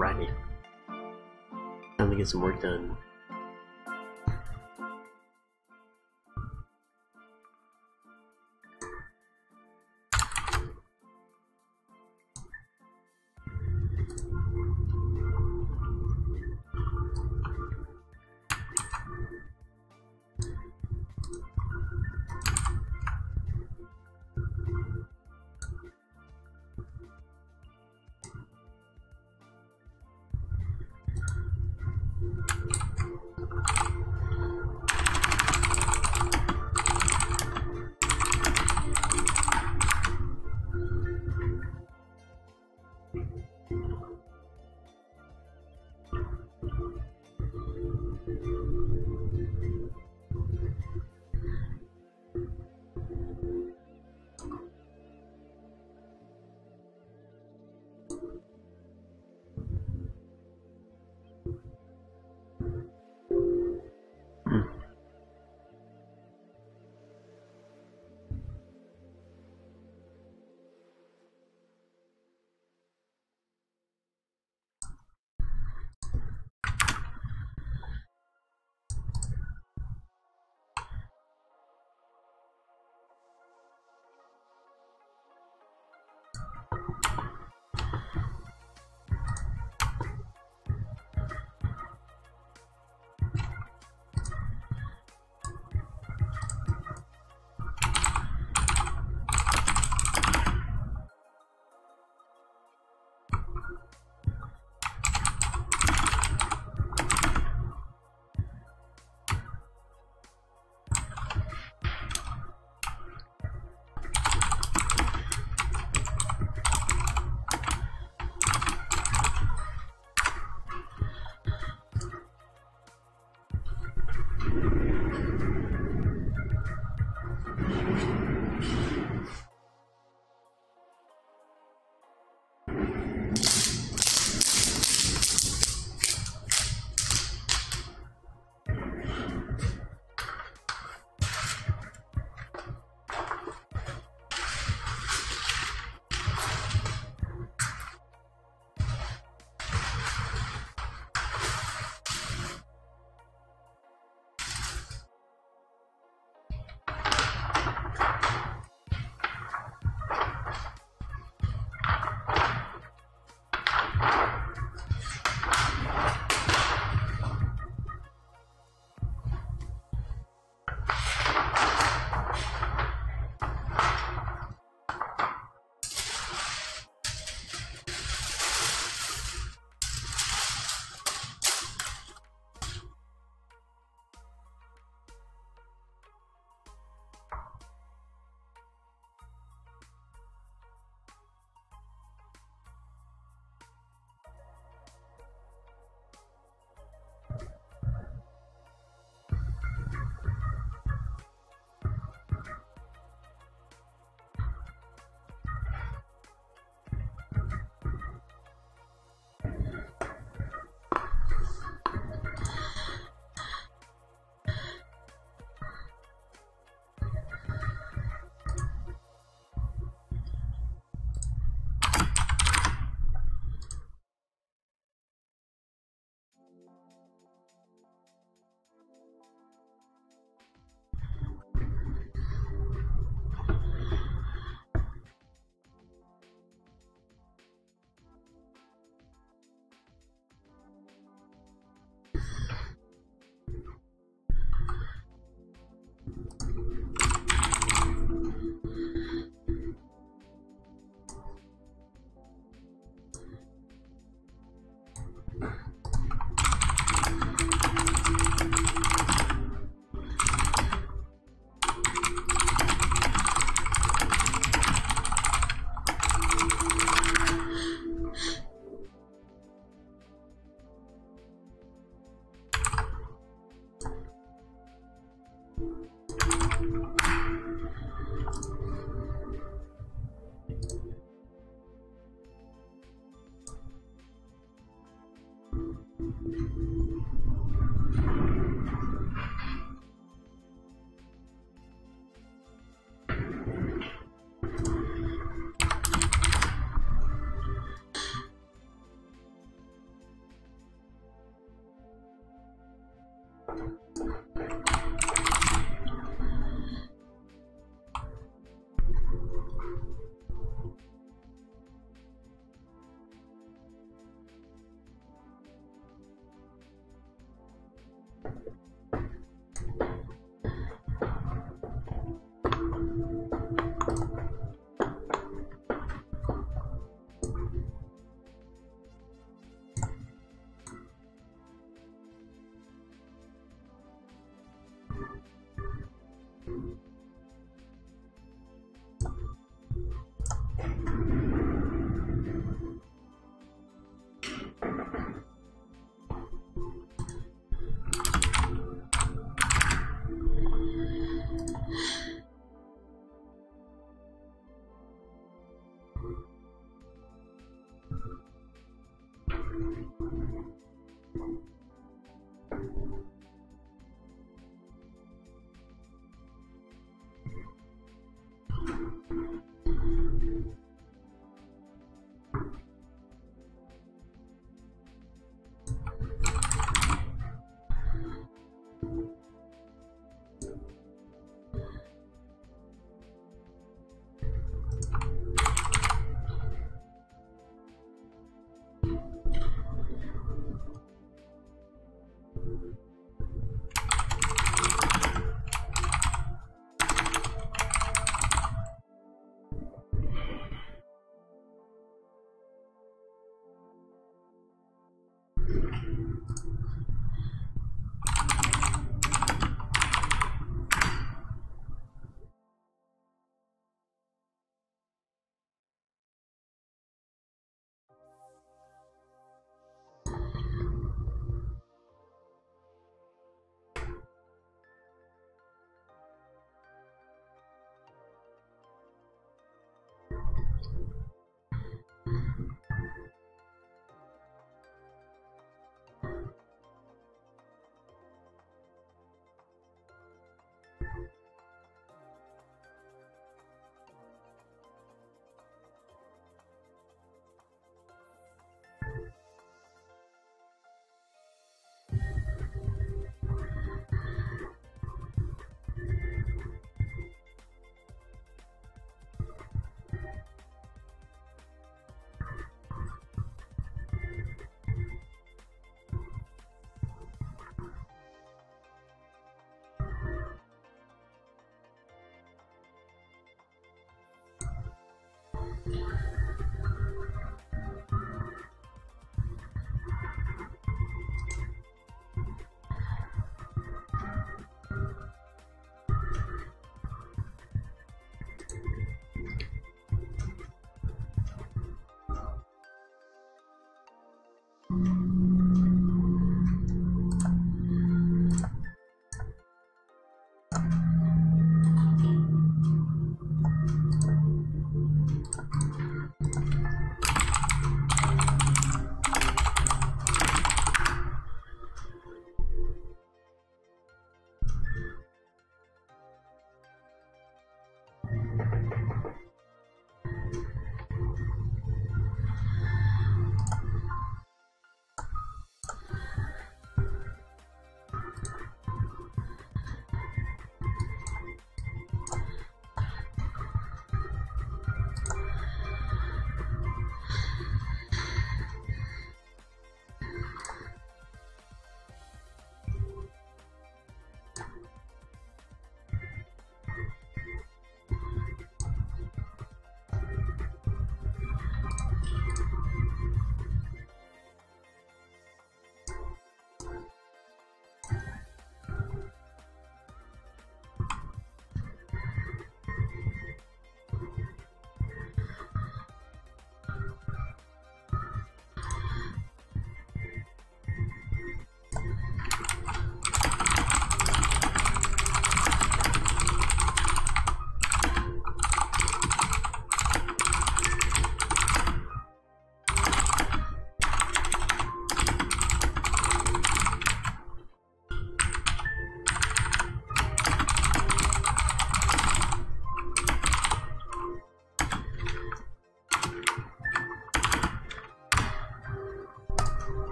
Alrighty. Time to get some work done.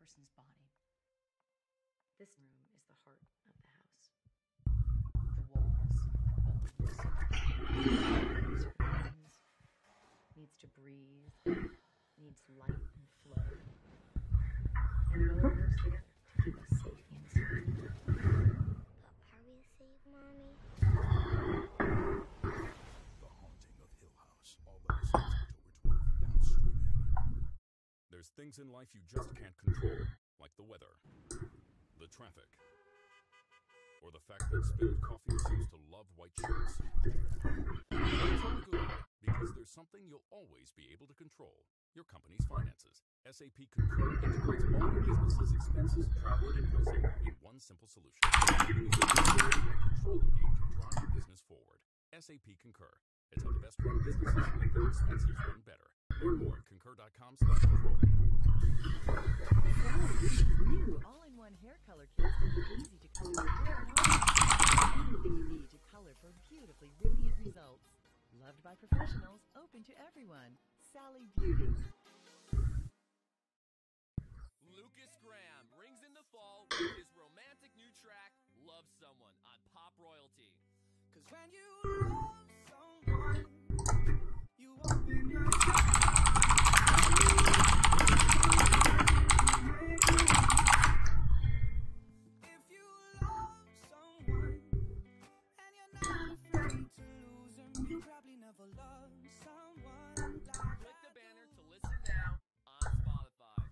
person's body. This room is the heart of the house. The walls, bones, screams, needs to breathe, needs light and flow. And it all works together to keep us safe inside. But are we safe, Mommy? The haunting There's things in life you just can't control, like the weather, the traffic, or the fact that spilled coffee seems to love white shirts. It's all good, because there's something you'll always be able to control: your company's finances. SAP Concur integrates all your business's expenses, travel, and invoicing in one simple solution, giving you the visibility and control you need to drive your business forward. SAP Concur. It's how the best run businesses make their expenses run better. Learn more at concur.com/control. New all-in-one hair color kits make it easy to color your hair and home. Everything you need to color for beautifully radiant results. Loved by professionals, open to everyone. Sally Beauty. Lucas Graham rings in the fall with his romantic new track, Love Someone, on Pop Royalty. Cause when you love someone, you open your If you love someone and you're not afraid to lose them, you probably never loved someone like Click the banner to listen now on Spotify.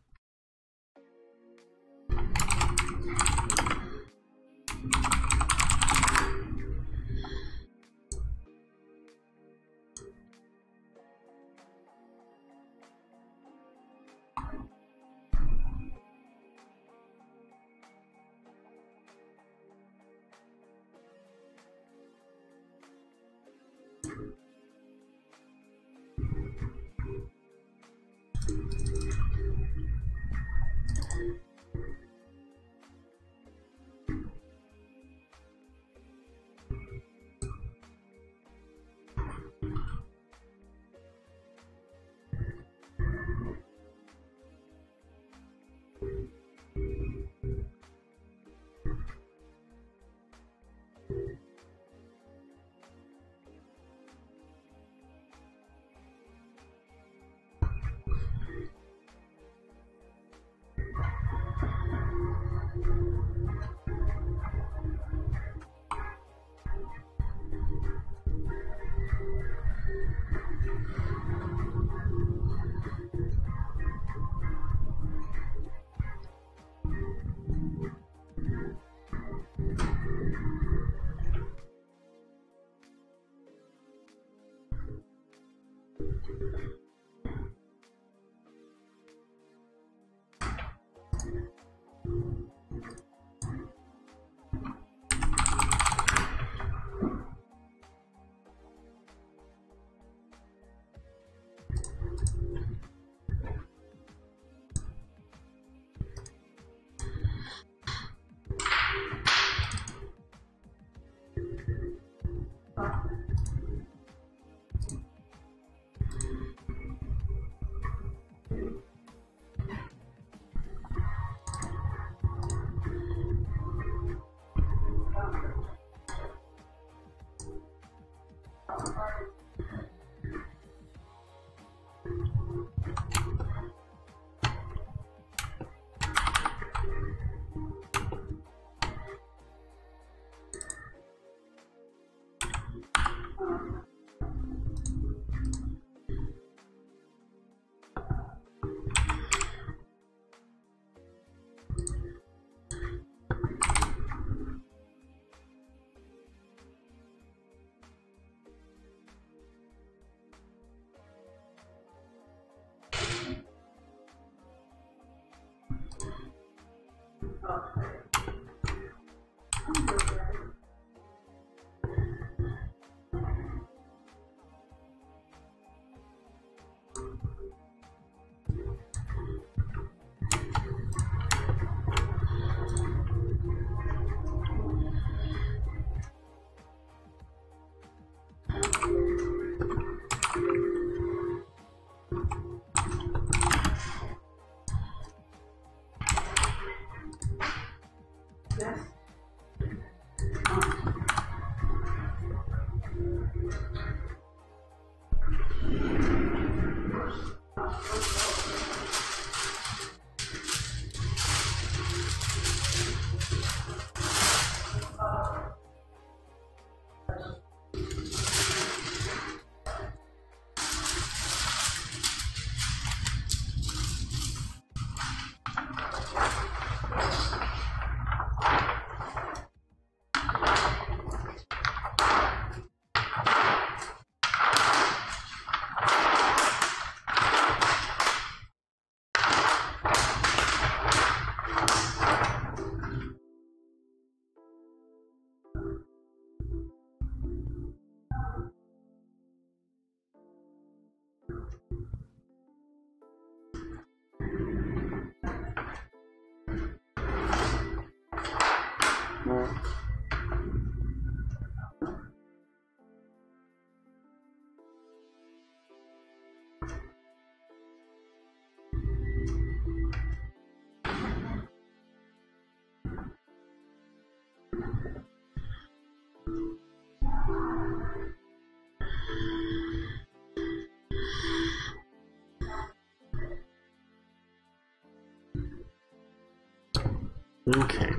Okay.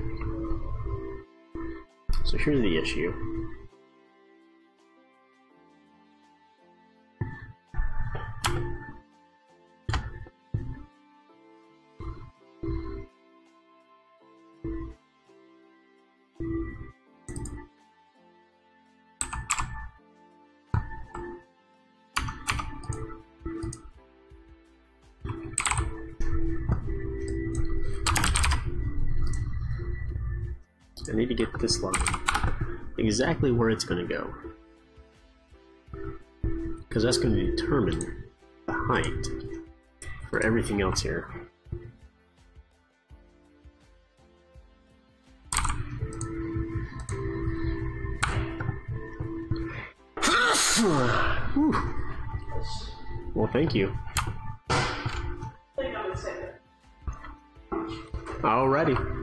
So here's the issue. I need to get this line exactly where it's going to go, because that's going to determine the height for everything else here. Well, thank you. Alrighty.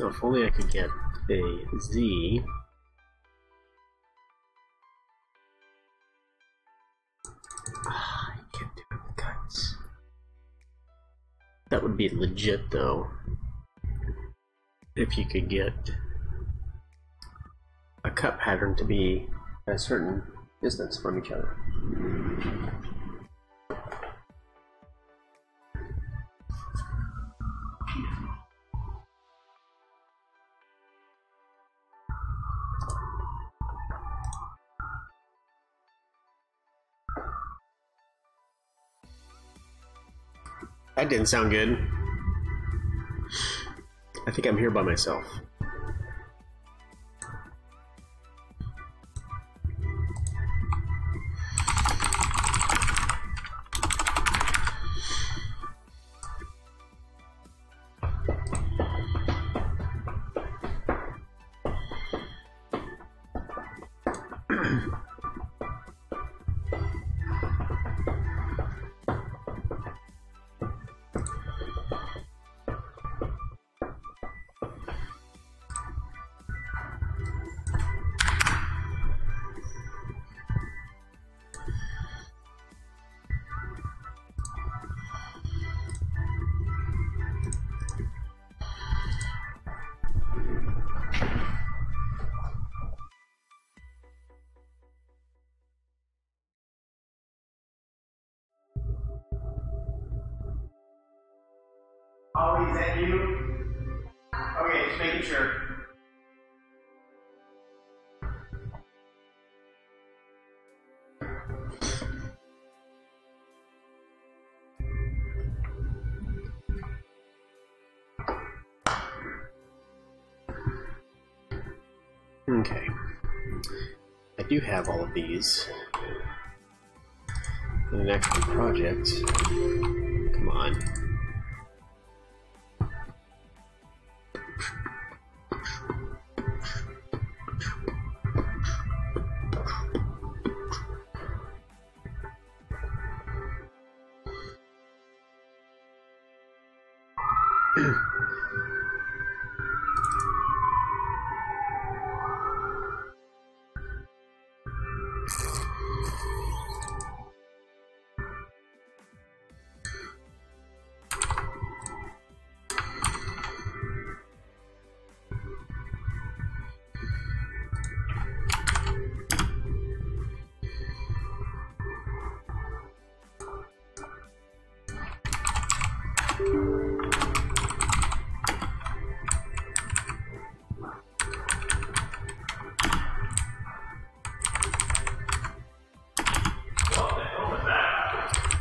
Oh, if only I could get a Z. I can't do it with cuts. That would be legit, though. If you could get a cut pattern to be at a certain distance from each other. That didn't sound good. I think I'm here by myself. Ollie, is that you? Okay, just making sure. Okay. I do have all of these. In an actual project. Come on.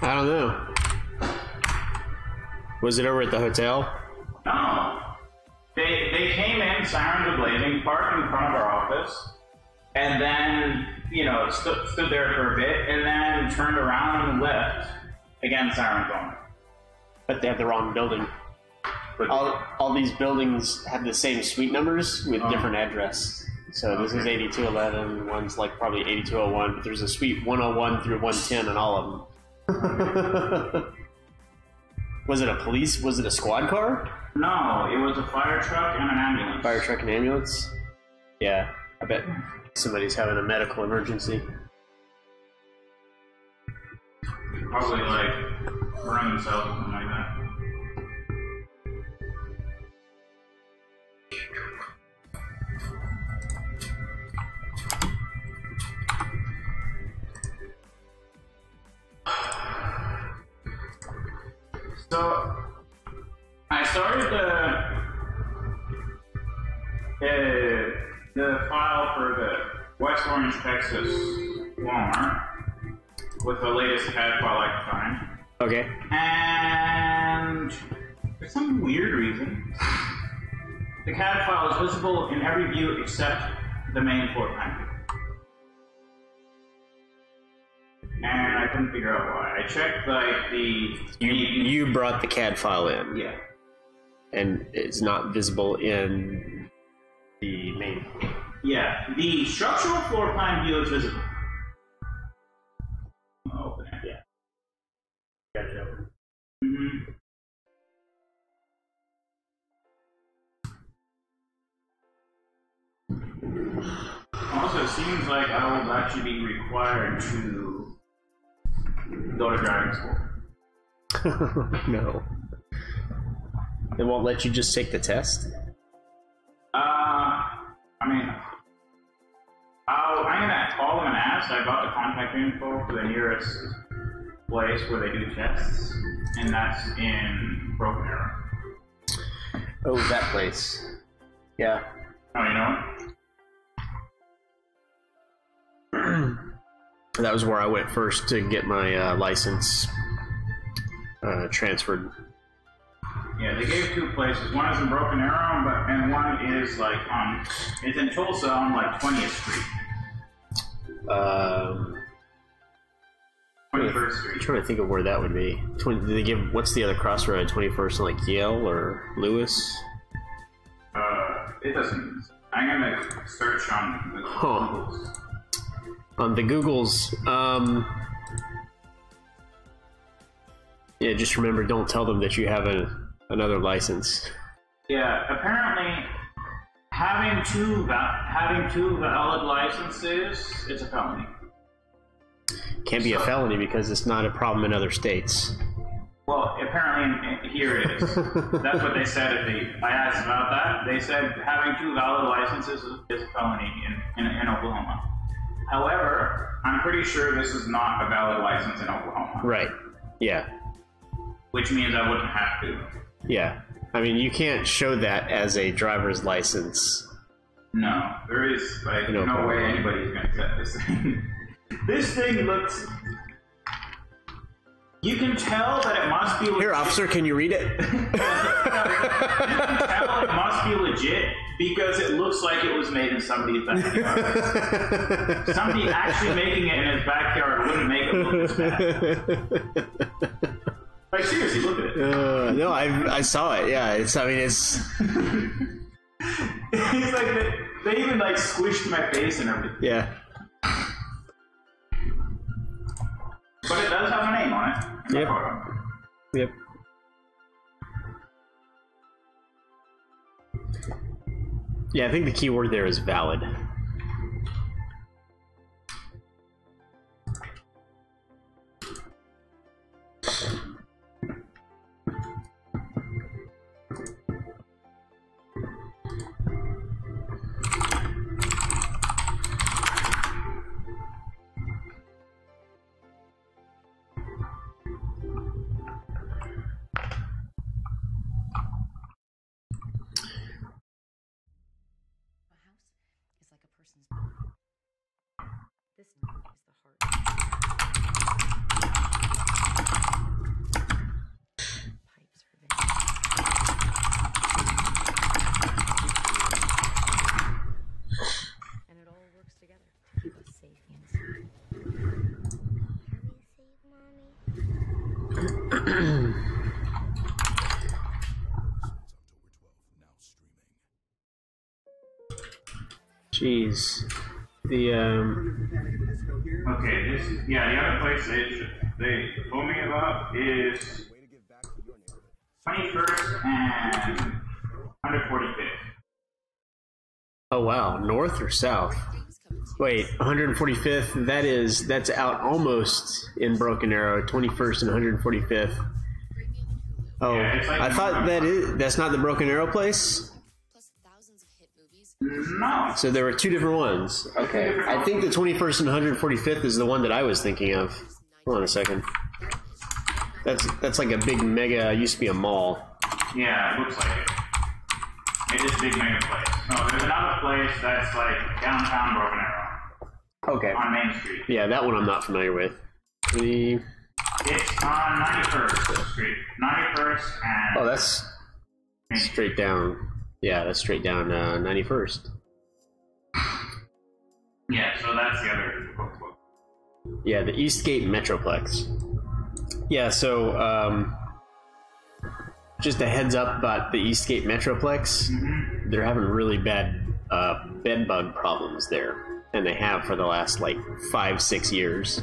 I don't know. Was it over at the hotel? No. They came in, sirens were blazing, parked in front of our office, and then, stood there for a bit, and then turned around and left. Again, sirens on. But they have the wrong building. All these buildings have the same suite numbers with different address. So this is 8211, one's like probably 8201, but there's a suite 101 through 110 on all of them. Was it a squad car? No, it was a fire truck and an ambulance. Fire truck and ambulance? Yeah, I bet somebody's having a medical emergency. Probably burn themselves or something like that. So, I started the file for the West Orange, Texas Walmart with the latest CAD file I could find. Okay. And for some weird reason, the CAD file is visible in every view except the main floor plan view. And I couldn't figure out why. I checked You brought the CAD file in. Yeah. And it's not visible in the main. Yeah. The structural floor plan view is visible. I'll open it. Yeah. Got it open. Mm-hmm. Also, it seems like I will actually be required to go to driving school. No. They won't let you just take the test? I'm gonna call them and ask. I got the contact info for the nearest place where they do tests, and that's in Broken Arrow. Oh, that place. Yeah. Oh, you know it? That was where I went first to get my license transferred. Yeah, they gave 2 places. One is in Broken Arrow, and one is like on. It's in Tulsa on like 20th Street. 21st Street. I'm trying to think of where that would be. Did they give what's the other crossroad? 21st, like Yale or Lewis? It doesn't. I'm gonna search on the Googles. On the Googles, yeah. Just remember, don't tell them that you have another license. Yeah, apparently having two valid licenses is a felony. Can't be a felony because it's not a problem in other states. Well, apparently here it is. That's what they said I asked about that. They said having 2 valid licenses is a felony in Oklahoma. However, I'm pretty sure this is not a valid license in Oklahoma. Right. Yeah. Which means I wouldn't have to. Yeah. I mean, you can't show that as a driver's license. No, there is like no way anybody's gonna set this thing. This thing looks. You can tell that it must be legit. Here, officer, can you read it? You can tell it must be legit because it looks like it was made in somebody's backyard. Somebody actually making it in his backyard wouldn't make it look this bad. Like, seriously, look at it. No, I saw it. Yeah, it's. It's like they even like squished my face and everything. Yeah. But it does have a name on it. Yep. Yep. Yeah, I think the key word there is valid. This is the heart. Pipes for this. And it all works together to keep us safe inside. Jeez. The Okay, the other place they told me about is 21st and 145th. Oh wow, north or south? Wait, 145th. That's out almost in Broken Arrow. 21st and 145th. Oh, Yeah, it's like I thought that's not the Broken Arrow place. No. So there were 2 different ones. Okay, I think the 21st and 145th is the one that I was thinking of. Hold on a second. That's like a big mega. Used to be a mall. Yeah, it looks like it. It is a big mega place. No, there's another place that's like downtown Broken Arrow. Okay. On Main Street. Yeah, that one I'm not familiar with. It's on 91st Street. 91st and... Oh, that's straight down. Yeah, that's straight down 91st. Yeah, so that's the other book. Yeah, the Eastgate Metroplex. Yeah, so just a heads up about the Eastgate Metroplex. Mm-hmm. They're having really bad bed bug problems there. And they have for the last, 5-6 years.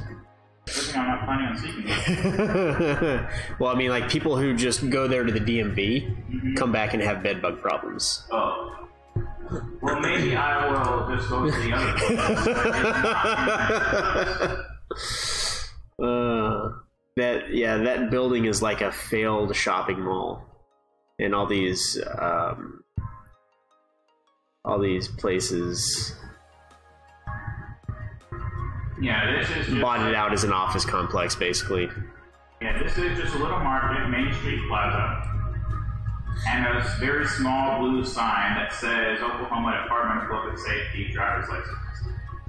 Good thing I'm not planning on seeking it. Well, I mean, people who just go there to the DMV come back and have bed bug problems. Oh. Well, maybe I will just go to the other place. That building is like a failed shopping mall. And all these places... Yeah, this is just... bought it out as an office complex, basically. Yeah, this is just a little market, Main Street Plaza, and a very small blue sign that says Oklahoma Department of Public Safety driver's license.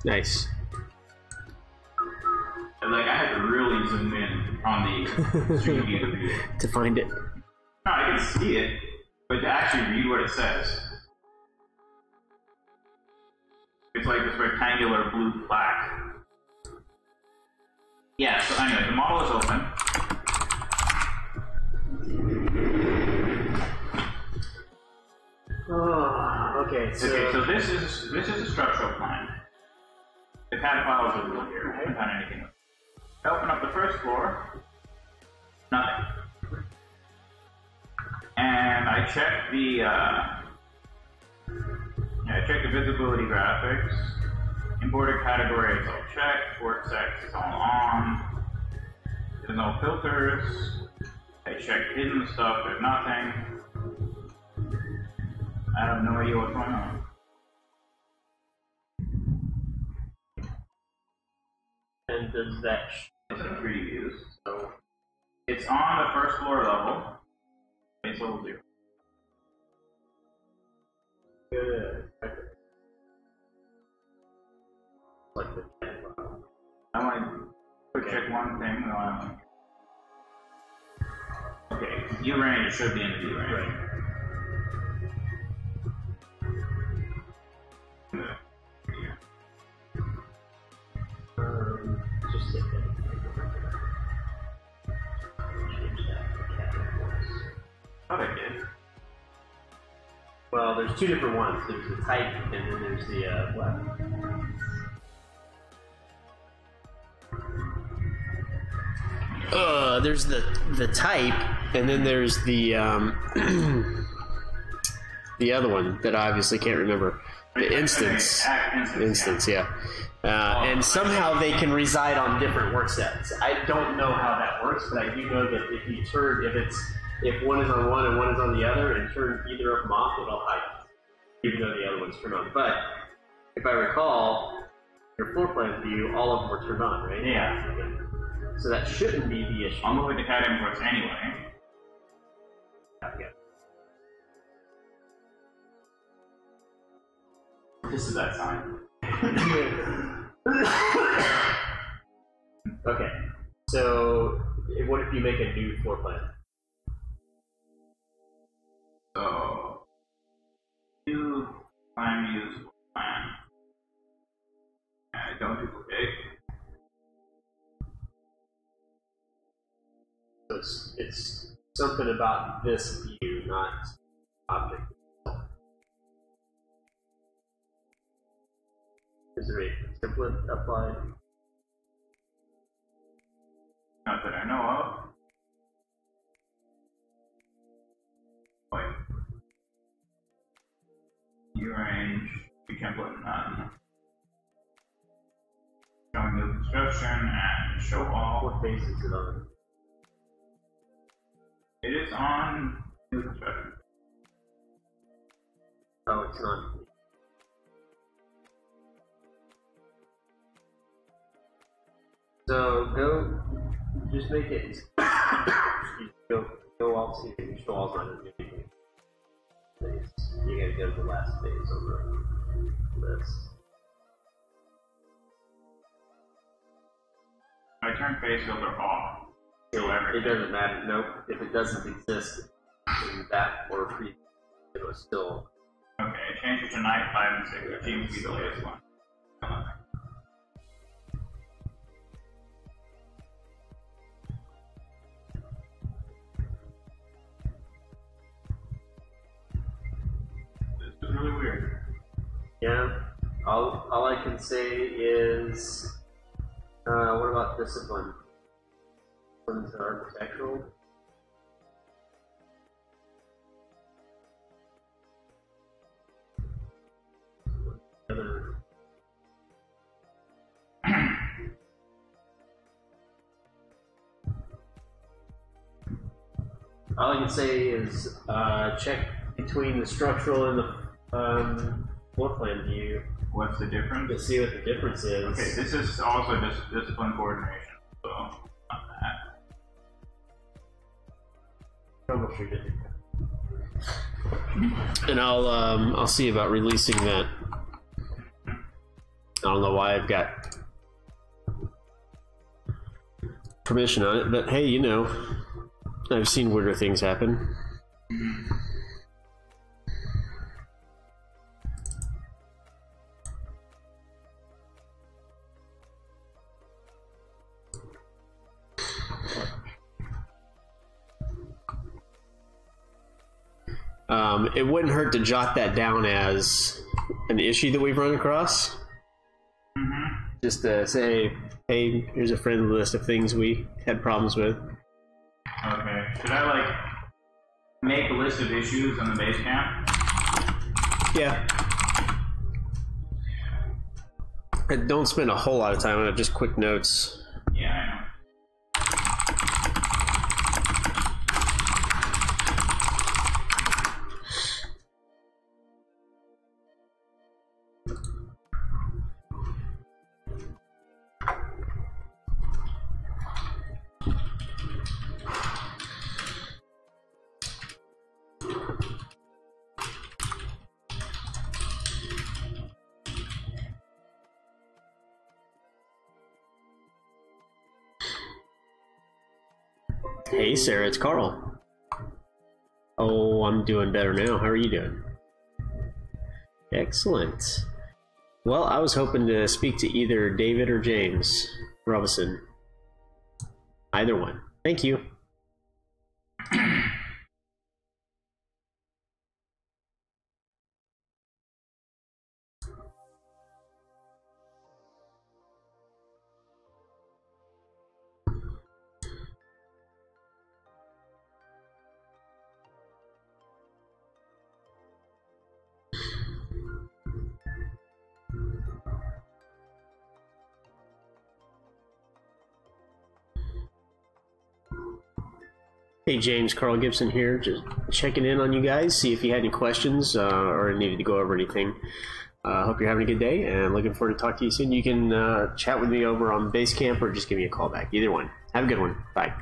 Nice. I had to really zoom in on the street view to find it. No, I can see it, but to actually read what it says, it's like this rectangular blue plaque. Yeah, so anyway, the model is open. Oh, okay. So this is a structural plan. The CAD file is over here. I haven't done anything with it. I open up the first floor. Nothing. And I check the visibility graphics. Imported category is all checked. Vortex is all on. There's no filters. I check hidden stuff. There's nothing. I have no idea what's going on. and does that It's in previews, so it's on the first floor level. It's level 0. good? Like the I want to check one thing. Okay, view range should be in the view range. right. Just hit that. Change that to categories. Thought I did. Well, there's two different ones. There's the type, and then there's the what? There's the type, and then there's the the other one that I obviously can't remember. The instance. Instance, yeah. And somehow they can reside on different work sets. I don't know how that works, but I do know that if you turn, if one is on one and one is on the other, and turn either of them off, it'll hide it, even though the other one's turned on. But if I recall, your floor plan view, all of them were turned on, right? Yeah. Okay. So that shouldn't be the issue. I'll move it to CAD imports anyway. Yeah. This is that sign. Okay. So what if you make a new floor plan? So, new plan use plan. Don't duplicate. So it's something about this view, not object itself. Is there a template applied? Not that I know of. Wait. View range, view template none. Showing new construction and show all. What phase is it on? It is on new construction. Oh, it's not. So just make it. Go all to show all's not going to do anything. You gotta go to the last phase on the list. I turn phase filter off. Show It everything. doesn't matter. Nope. If it doesn't exist in that or pre, it was still. Okay, change it to night 5 and 6. Which seems to be the latest one. This is really weird. Yeah. All I can say is, what about discipline? Discipline's architectural. Other. All I can say is check between the structural and the floor plan view What's the difference? to see what the difference is. Okay, this is also just discipline coordination, so not that. Troubleshoot it. And I'll see about releasing that. I don't know why I've got permission on it, but hey, I've seen weirder things happen. It wouldn't hurt to jot that down as an issue that we've run across. Just to say, hey, here's a friendly list of things we had problems with. Okay. Should I, like, make a list of issues on the base camp? Yeah. Don't spend a whole lot of time on it, just quick notes. Yeah, I know. Hey Sarah, it's Carl. Oh, I'm doing better now. How are you doing? Excellent. Well, I was hoping to speak to either David or James Robinson. Either one. Thank you. Hey James, Carl Gibson here, just checking in on you guys, see if you had any questions or needed to go over anything. Hope you're having a good day, and looking forward to talking to you soon. You can chat with me over on Basecamp or just give me a call back. Either one. Have a good one. Bye.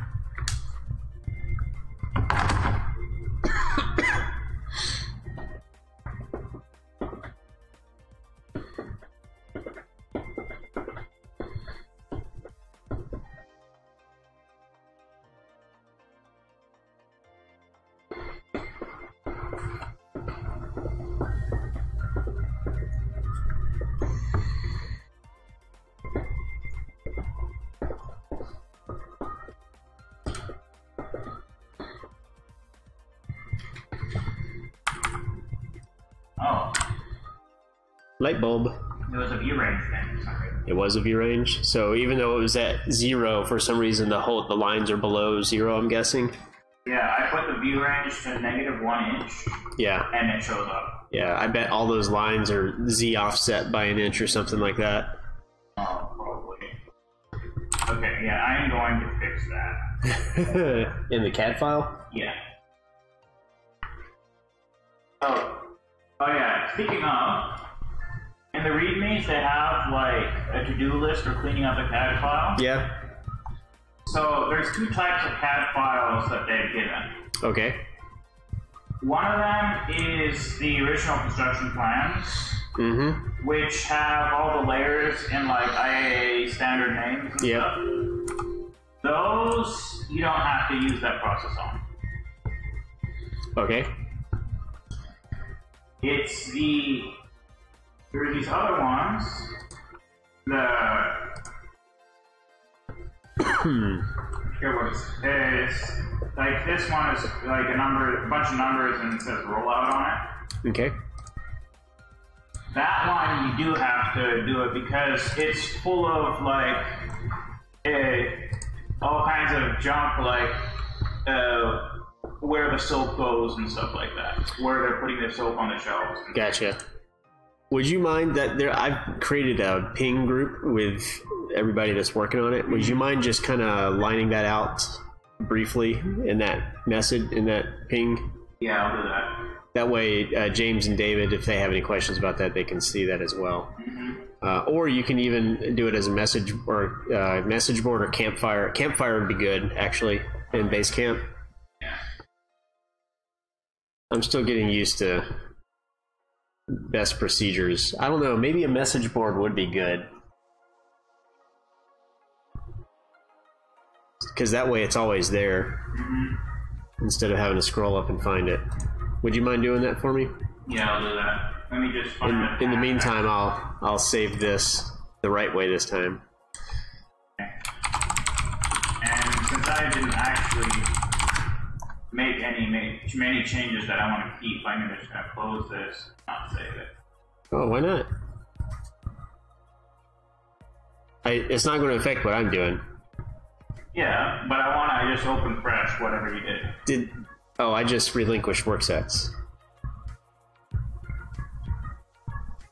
Oh. Light bulb. It was a view range thing. Sorry. It was a view range. So even though it was at 0, for some reason the lines are below 0, I'm guessing. Yeah, I put the view range to -1 inch. Yeah. And it shows up. Yeah, I bet all those lines are Z offset by an inch or something like that. Oh, probably. Okay, yeah, I am going to fix that. In the CAD file? Yeah. Oh yeah, speaking of, in the readmes they have like a to-do list for cleaning up the CAD file. Yeah. So there's 2 types of CAD files that they've given. Okay. One of them is the original construction plans, which have all the layers in like IAA standard names and stuff. Those you don't have to use that process on. Okay. It's there are these other ones. I forget what it is. Like this one is like a bunch of numbers, and it says rollout on it. Okay. That one you do have to do it because it's full of like all kinds of junk, like where the soap goes and stuff like that, where they're putting the soap on the shelves. Gotcha. Would you mind that I've created a ping group with everybody that's working on it. Would you mind just kind of lining that out briefly in that message, in that ping? Yeah, I'll do that. That way, James and David, if they have any questions about that, they can see that as well. Or you can even do it as a message board or campfire. Campfire would be good, actually, in Basecamp. Yeah. I'm still getting used to best procedures. I don't know, maybe a message board would be good. Because that way it's always there, instead of having to scroll up and find it. Would you mind doing that for me? Yeah, I'll do that. Let me just find it. In the meantime, I'll save this the right way this time. Okay. And since I didn't actually make many changes that I want to keep. I'm just gonna close this, not save it. Oh, why not? It's not going to affect what I'm doing. Yeah, but I just open fresh whatever you did. I just relinquished work sets.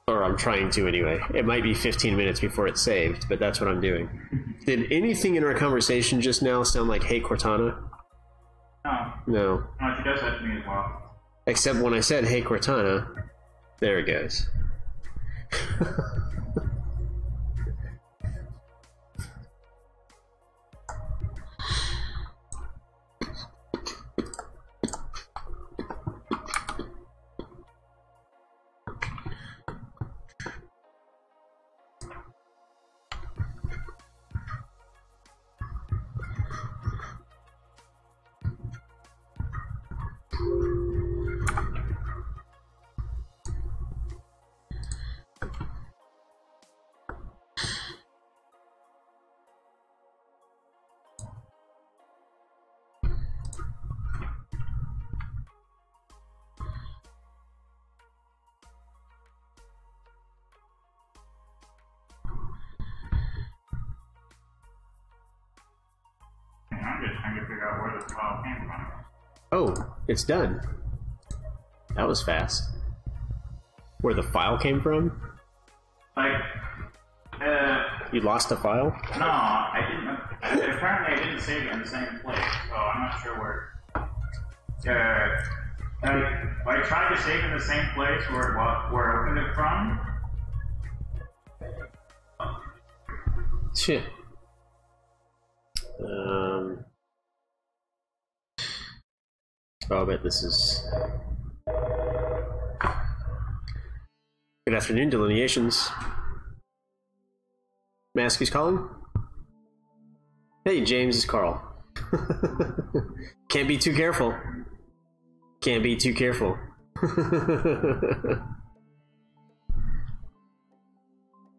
Or I'm trying to anyway. It might be 15 minutes before it's saved, but that's what I'm doing. Did anything in our conversation just now sound like "Hey Cortana"? No. No. No, she does that to me as well. Except when I said "Hey Cortana," there it goes. I'm just trying to figure out where this file came from. Oh, it's done. That was fast. Where the file came from? Like, You lost a file? no, I didn't. Apparently, I didn't save it in the same place, so I'm not sure where. I tried to save it in the same place where I opened it from. Shit. I bet this is... Good afternoon, Delineations. Mask is calling? Hey, James, it's Carl. Can't be too careful. Can't be too careful.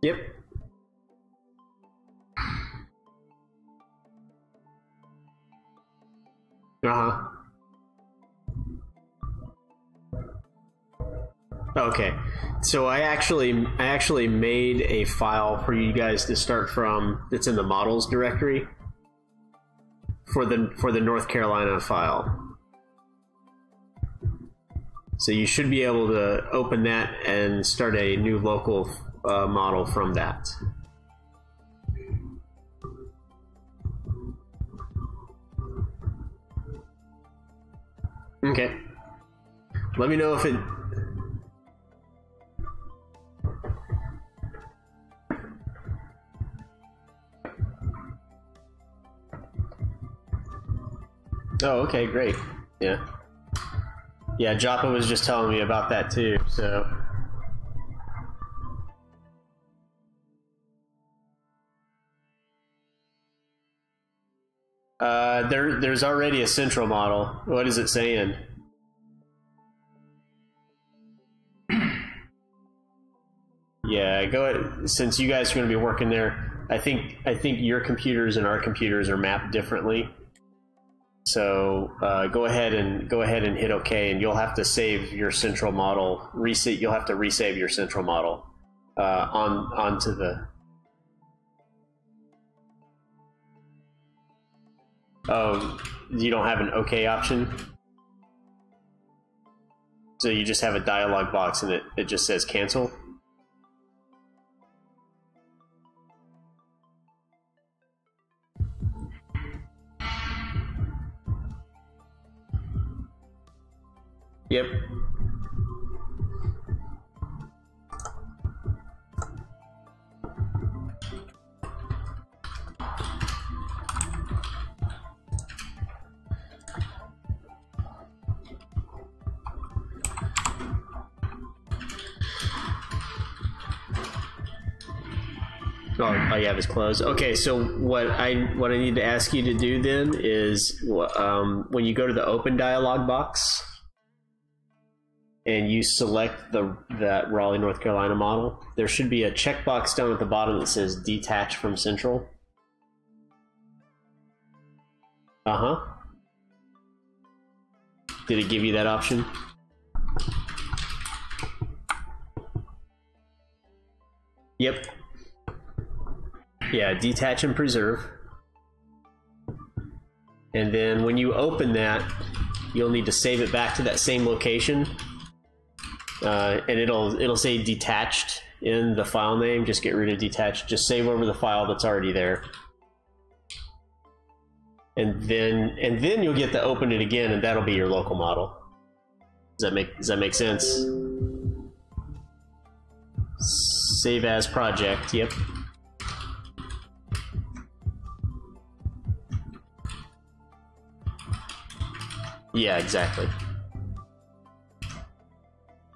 Yep. Uh-huh. Okay, so I actually made a file for you guys to start from that's in the models directory for the North Carolina file. So you should be able to open that and start a new local model from that. Okay. Let me know if it... Oh, okay, great. Yeah. Yeah, Joppa was just telling me about that too, so... There's already a central model. What is it saying? Yeah, go ahead. Since you guys are going to be working there, I think your computers and our computers are mapped differently. So go ahead and hit OK, and you'll have to save your central model. You'll have to resave your central model onto the. Oh, you don't have an OK option? So you just have a dialog box and it just says cancel? Yep. Oh, you have his clothes. Okay, so what I need to ask you to do then is when you go to the open dialog box and you select that Raleigh, North Carolina model, there should be a checkbox down at the bottom that says detach from central. Uh-huh. Did it give you that option? Yep. Yeah, detach and preserve. And then when you open that, you'll need to save it back to that same location. And it'll say detached in the file name. Just get rid of detached. Just save over the file that's already there. And then you'll get to open it again, and that'll be your local model. Does that make sense? Save as project. Yep. Yeah, exactly.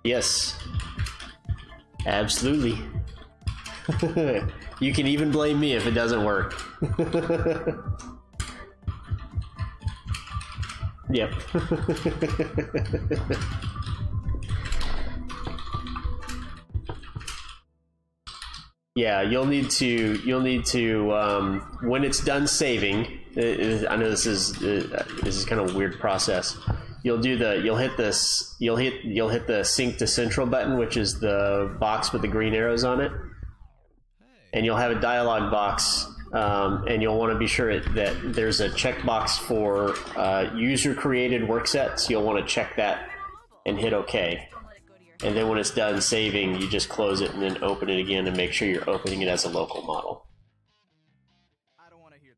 Yes. Absolutely. You can even blame me if it doesn't work. Yep. Yeah, you'll need to when it's done saving. I know this is kind of a weird process. You'll hit the sync to central button, which is the box with the green arrows on it, and you'll have a dialog box, and you'll want to be sure that there's a checkbox for user created work sets. You'll want to check that and hit OK. And then when it's done saving, you just close it and then open it again and make sure you're opening it as a local model.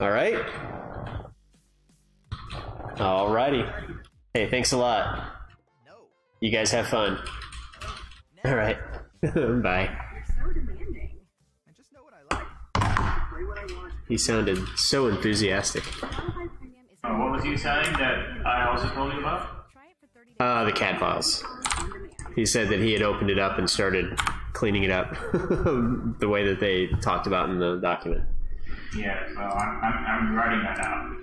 All right. Alrighty. Hey, thanks a lot. You guys have fun. All right. Bye. He sounded so enthusiastic. What was you saying that I also told you about? The CAD files. He said that he had opened it up and started cleaning it up the way that they talked about in the document. Yeah, so I'm writing that out.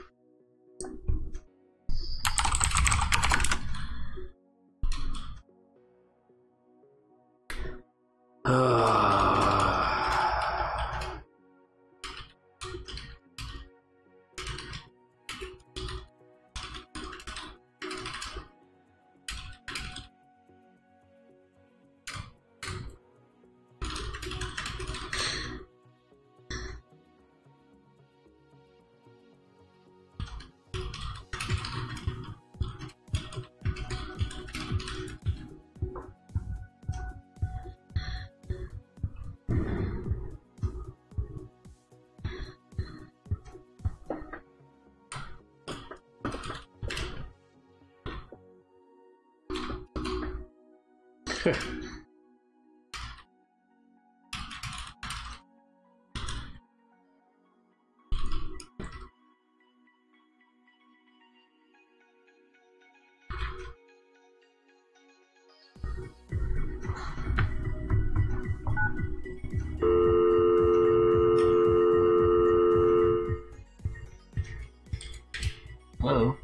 Hello.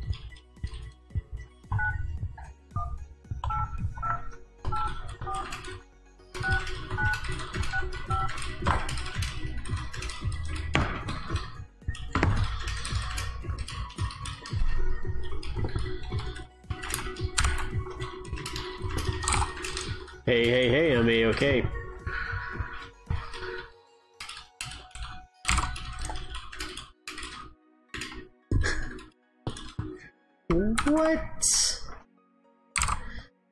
Hey, I'm A-okay. What?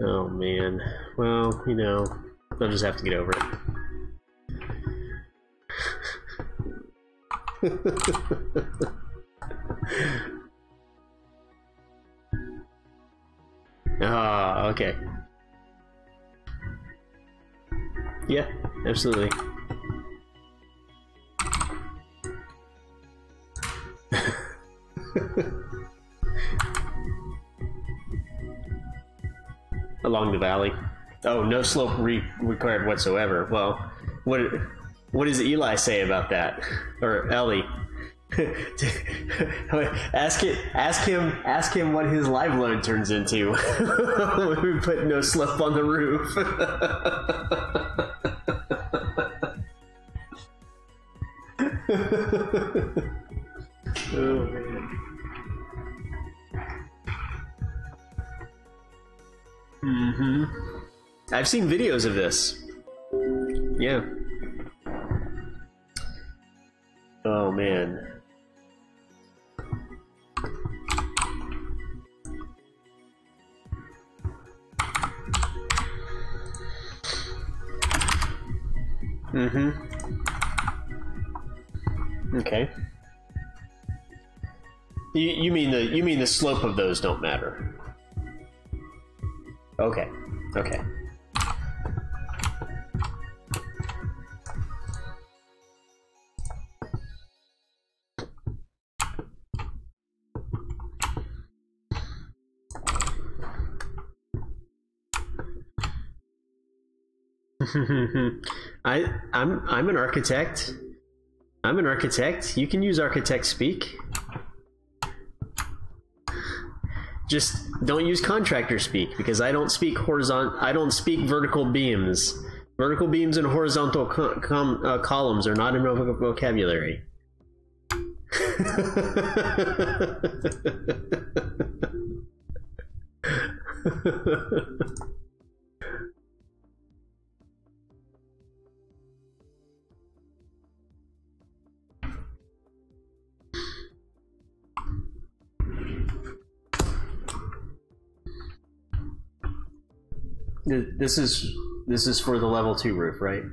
Oh man. Well, you know, I'll just have to get over it. Ah, okay. Yeah, absolutely. Along the valley. Oh, no slope required whatsoever. Well, what does Eli say about that? Or Ellie? ask him what his live load turns into when we put no slope on the roof. Oh man. Mm-hmm. I've seen videos of this. Yeah. Oh man. Mm-hmm. Okay. You mean the slope of those don't matter. Okay. Okay. I'm an architect. I'm an architect. You can use architect speak. Just don't use contractor speak, because I don't speak vertical beams. Vertical beams and horizontal columns are not in my vocabulary. This is for the level 2 roof, right?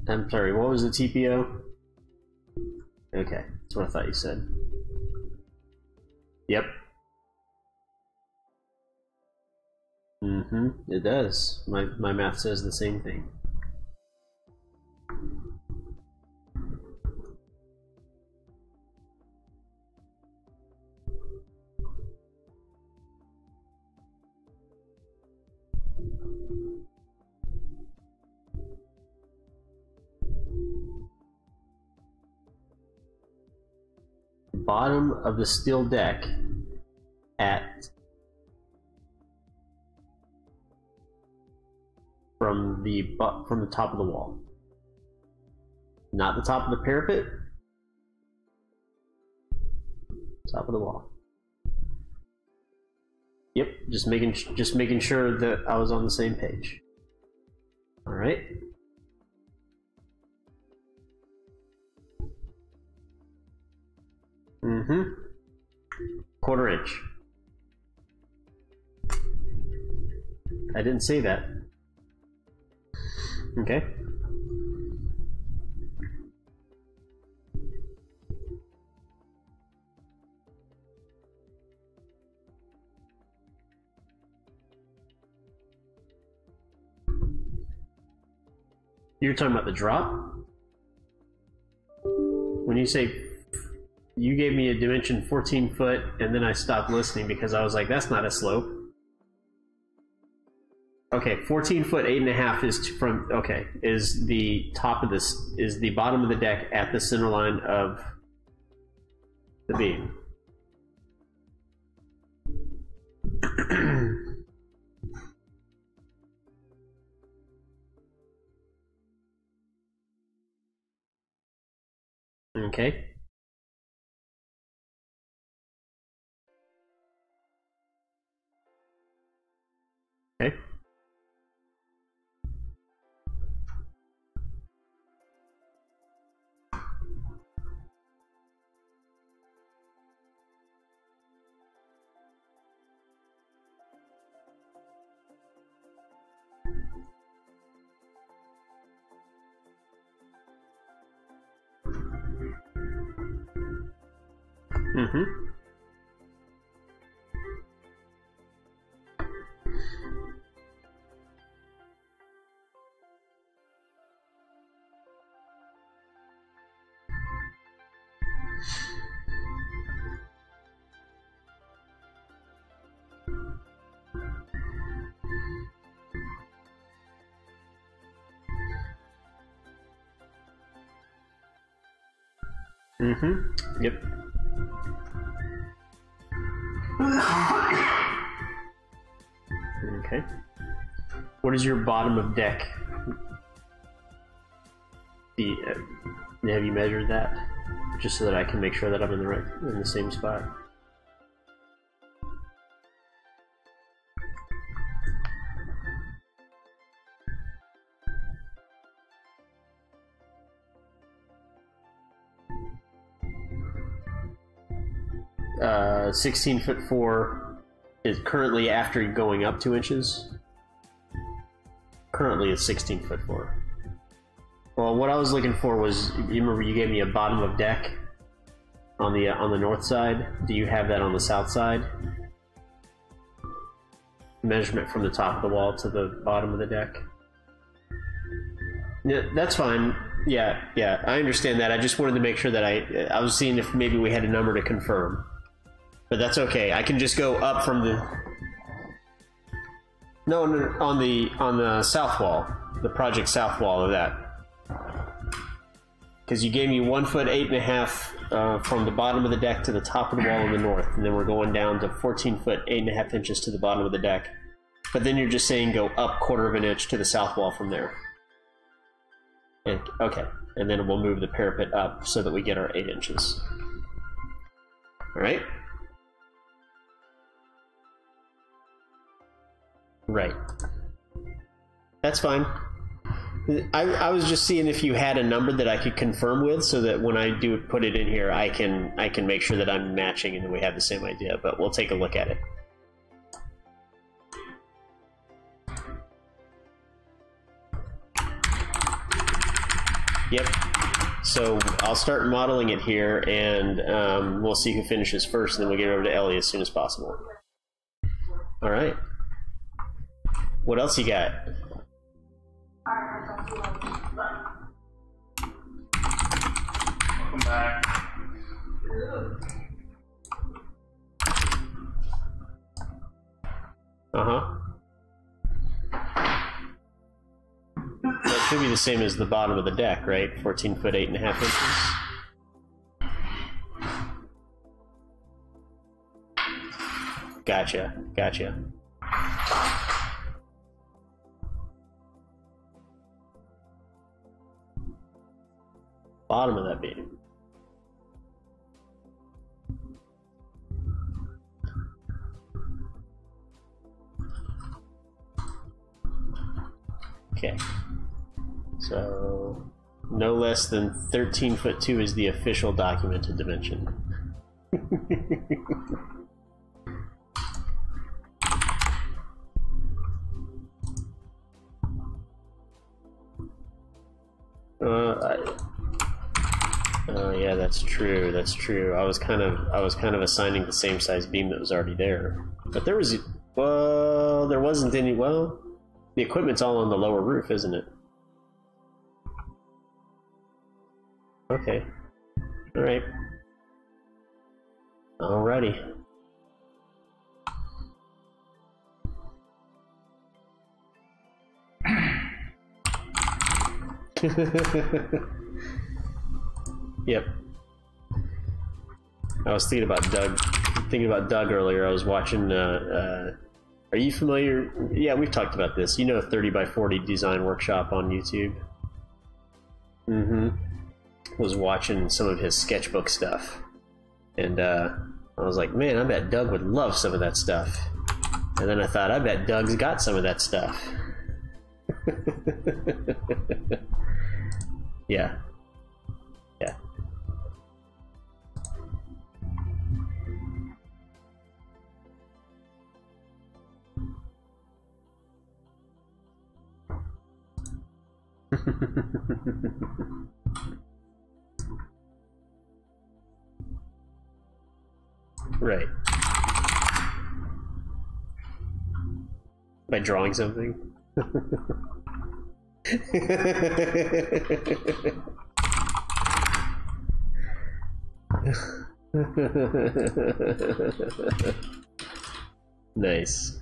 I'm sorry, what was the TPO? Okay, that's what I thought you said. Yep. Mm-hmm, it does. My math says the same thing. Bottom of the steel deck at from the top of the wall, not the top of the parapet. Top of the wall. Yep, just making sure that I was on the same page. All right. Mm-hmm. 1/4 inch. I didn't say that. Okay. You're talking about the drop? When you say, you gave me a dimension 14 foot and then I stopped listening because I was like, that's not a slope. Okay, 14 foot, 8.5 is the top of this, is the bottom of the deck at the center line of the beam. Okay. Okay. Mm-hmm. Mm-hmm. Yep. Okay. What is your bottom of deck? Have you measured that? Just so that I can make sure that I'm in the same spot. Uh, 16'4" is currently after going up 2 inches. Currently it's 16'4". Well, what I was looking for was, you remember you gave me a bottom of deck on the north side. Do you have that on the south side? Measurement from the top of the wall to the bottom of the deck. Yeah, that's fine. Yeah, I understand that. I just wanted to make sure that I was seeing if maybe we had a number to confirm. But that's okay. I can just go up from the... No, on the south wall. The project south wall of that. Because you gave me 1 foot 8.5 from the bottom of the deck to the top of the wall in the north, and then we're going down to 14 foot 8.5 inches to the bottom of the deck. But then you're just saying go up 1/4 of an inch to the south wall from there. And, okay, and then we'll move the parapet up so that we get our 8 inches. All right. Right. That's fine. I was just seeing if you had a number that I could confirm with, so that when I do put it in here, I can make sure that I'm matching and that we have the same idea. But we'll take a look at it. Yep. So I'll start modeling it here, and we'll see who finishes first, and then we'll get it over to Ellie as soon as possible. All right. What else you got? Welcome back. That should be the same as the bottom of the deck, right? 14 foot 8.5 inches. Gotcha. Bottom of that beam. Okay. So no less than 13 foot 2 is the official documented dimension. Oh yeah, that's true. I was kind of assigning the same size beam that was already there, but there wasn't any. Well, the equipment's all on the lower roof, isn't it? Okay. All right. Alrighty. Yep. I was thinking about Doug earlier. I was watching. Are you familiar? Yeah, we've talked about this. You know, 30 by 40 Design Workshop on YouTube. Was watching some of his sketchbook stuff, and I was like, man, I bet Doug would love some of that stuff. And then I thought, I bet Doug's got some of that stuff. Yeah. Right. By drawing something. Nice.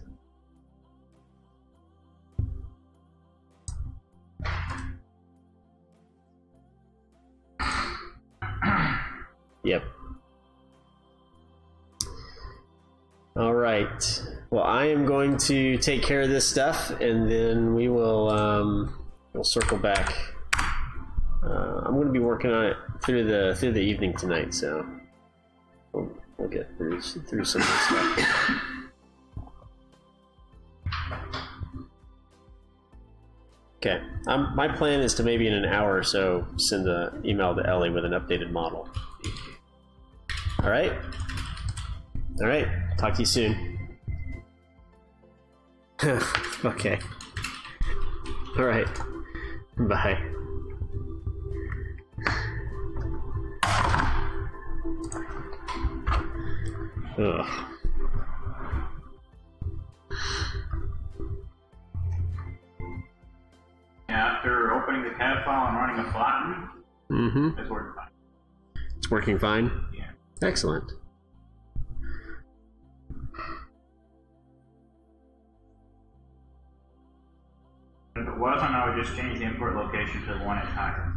Yep. All right. Well, I am going to take care of this stuff, and then we'll circle back. I'm going to be working on it through the evening tonight, so we'll get through some of the stuff. Okay. My plan is to maybe in an hour or so send an email to Ellie with an updated model. All right. All right. Talk to you soon. Okay. All right. Bye. Ugh. After opening the CAD file and running a flatten, it's working fine. It's working fine? Yeah. Excellent. If it wasn't, I would just change the import location to 1 inch higher.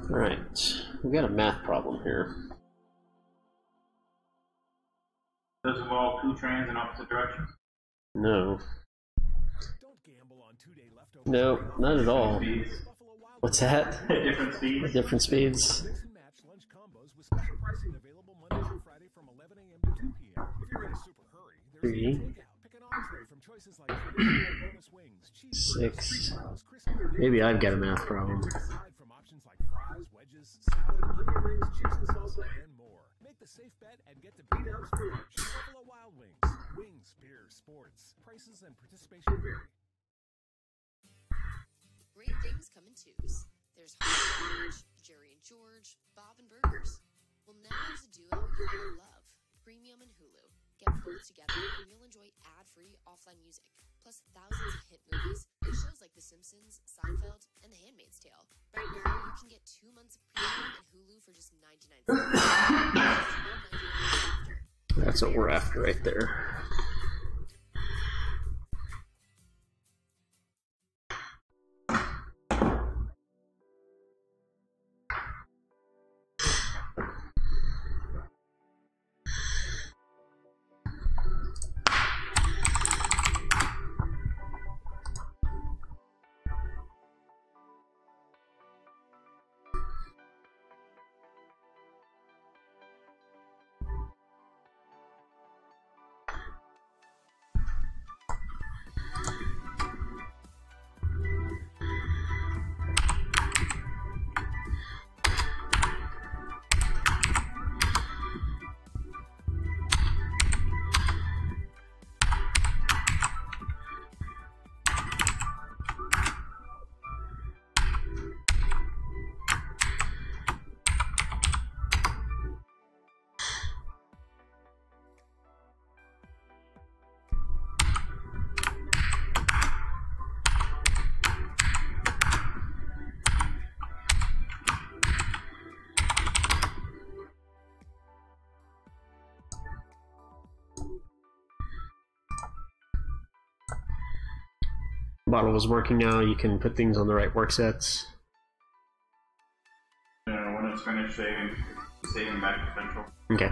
Alright, we've got a math problem here. Does it involve 2 trains in opposite directions? No. Don't gamble on 2-day leftovers. No, not at all. Speeds. What's that? Different speeds. Different speeds. Mix and match lunch combos with special pricing available Monday through Friday from 11 a.m. to 2 p.m. If you're in a super hurry, there's even takeout. Pick an entree from choices like traditional bonus wings, cheeseburgers, 6. fries, crispy burgers, Maybe I've got a math problem. aside from options like fries, wedges, salad, onion rings, chips and salsa, and more. Make the safe bet and get to B-Dubs for lunch. Buffalo Wild Wings. Wings, beer, sports. Prices and participation vary. Great things come in twos. There's George, Jerry and George, Bob and Burgers. Well, now there's a duo you're gonna love. Premium and Hulu. Get both together and you'll enjoy ad-free offline music, plus thousands of hit movies and shows like The Simpsons, Seinfeld, and The Handmaid's Tale. Right now, you can get 2 months of premium and Hulu for just 99 cents. That's what we're after right there. Model is working now. You can put things on the right work sets. When it's finished saving back to central. Okay.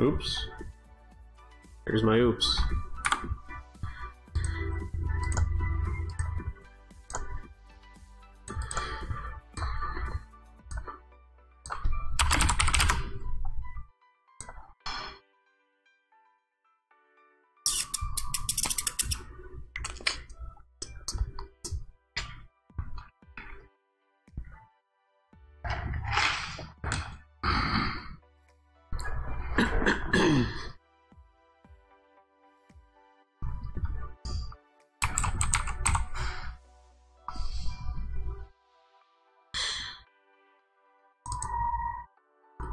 Oops. There's my oops.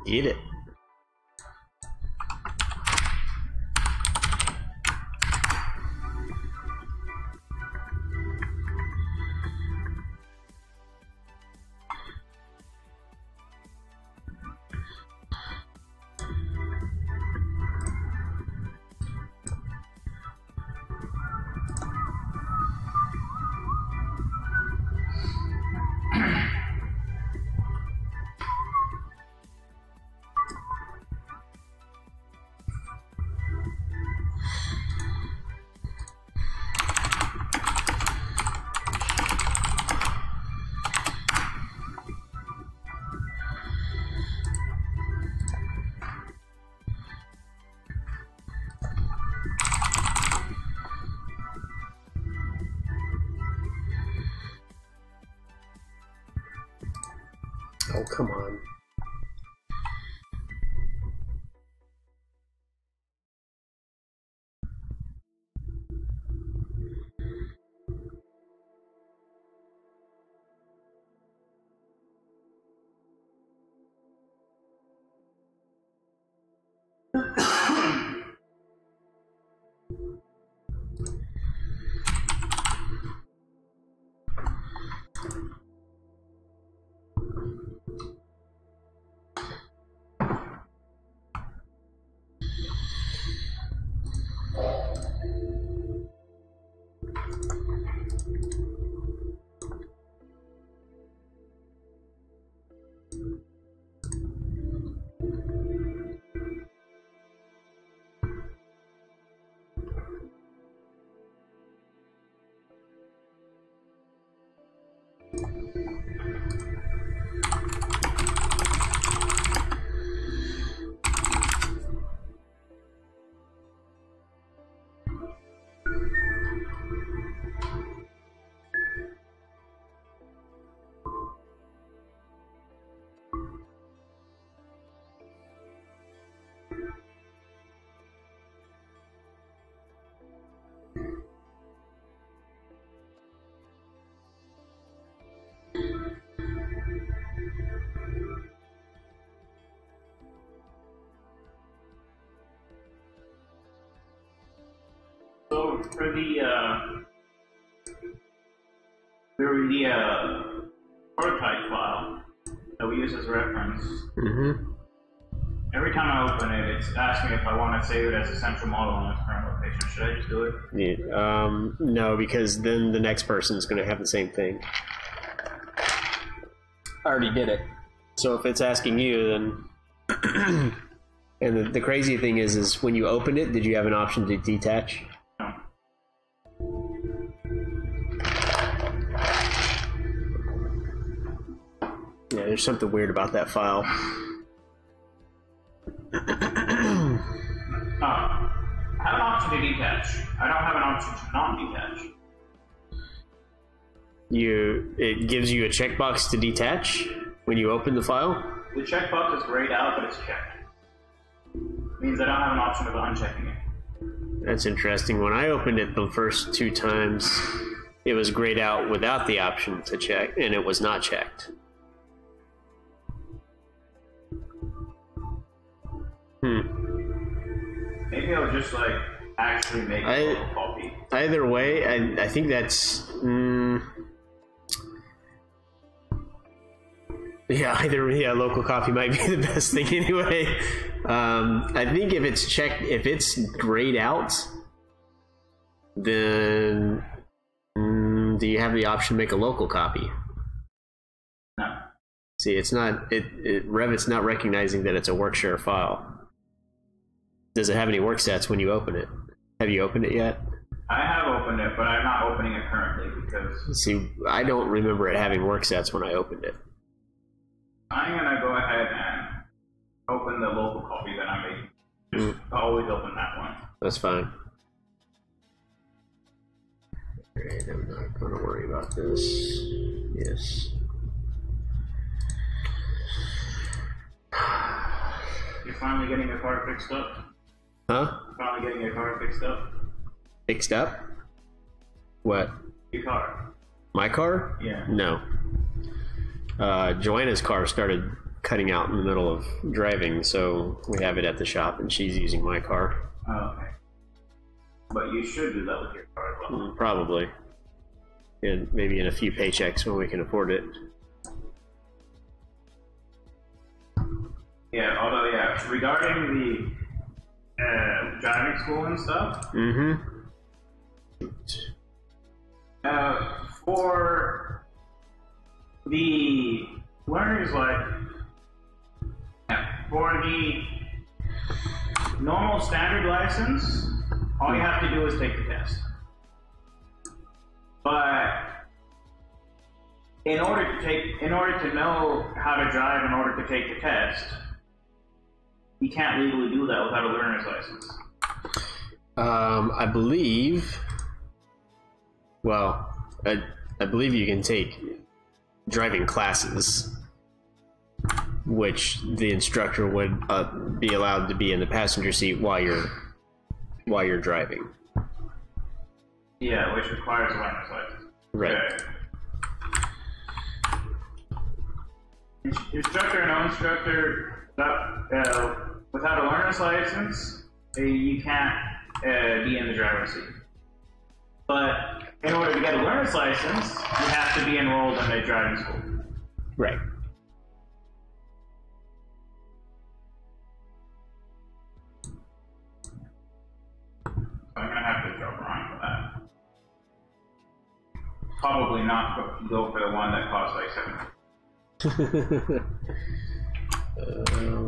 Eat it. Oh, come on. So for the prototype file that we use as a reference, every time I open it, it's asking me if I want to save it as a central model on its current location. Should I just do it? Yeah, no, because then the next person's going to have the same thing. I already did it. So if it's asking you, then... And the crazy thing is when you opened it, did you have an option to detach? No. Yeah, there's something weird about that file. I have an option to detach. I don't have an option to non-detach. It gives you a checkbox to detach when you open the file? The checkbox is grayed out, but it's checked. Means I don't have an option of unchecking it. That's interesting. When I opened it the first 2 times, it was grayed out without the option to check, and it was not checked. Maybe I'll just actually make a copy. Either way, I think that's local copy might be the best thing anyway. I think if it's checked, if it's grayed out, then do you have the option to make a local copy? No. See, it's not. Revit's not recognizing that it's a workshare file. Does it have any work stats when you open it? Have you opened it yet? I have opened it, but I'm not opening it currently because... See, I don't remember it having work stats when I opened it. I'm going to go ahead and open the local copy that I'm making. Just always open that one. That's fine. Alright, I'm not going to worry about this. Yes. You're finally getting your car fixed up? Huh? Finally getting your car fixed up? Fixed up? What? Your car. My car? Yeah. No. Joanna's car started cutting out in the middle of driving, so we have it at the shop, and she's using my car. Oh, okay. But you should do that with your car as well. Probably. And maybe in a few paychecks when we can afford it. Yeah, although, yeah, regarding the driving school and stuff, for the learners, for the normal standard license, all you have to do is take the test. But in order to know how to drive, in order to take the test, you can't legally do that without a learner's license. I believe. Well, I believe you can take driving classes, which the instructor would be allowed to be in the passenger seat while you're driving. Yeah, which requires a learner's license. Right. Okay. Instructor and no instructor, without a learner's license, you can't be in the driver's seat. But in order to get a learner's license, you have to be enrolled in a driving school. Right. So I'm gonna have to drop around for that. Probably not go for the one that costs like $7.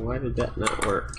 Why did that not work?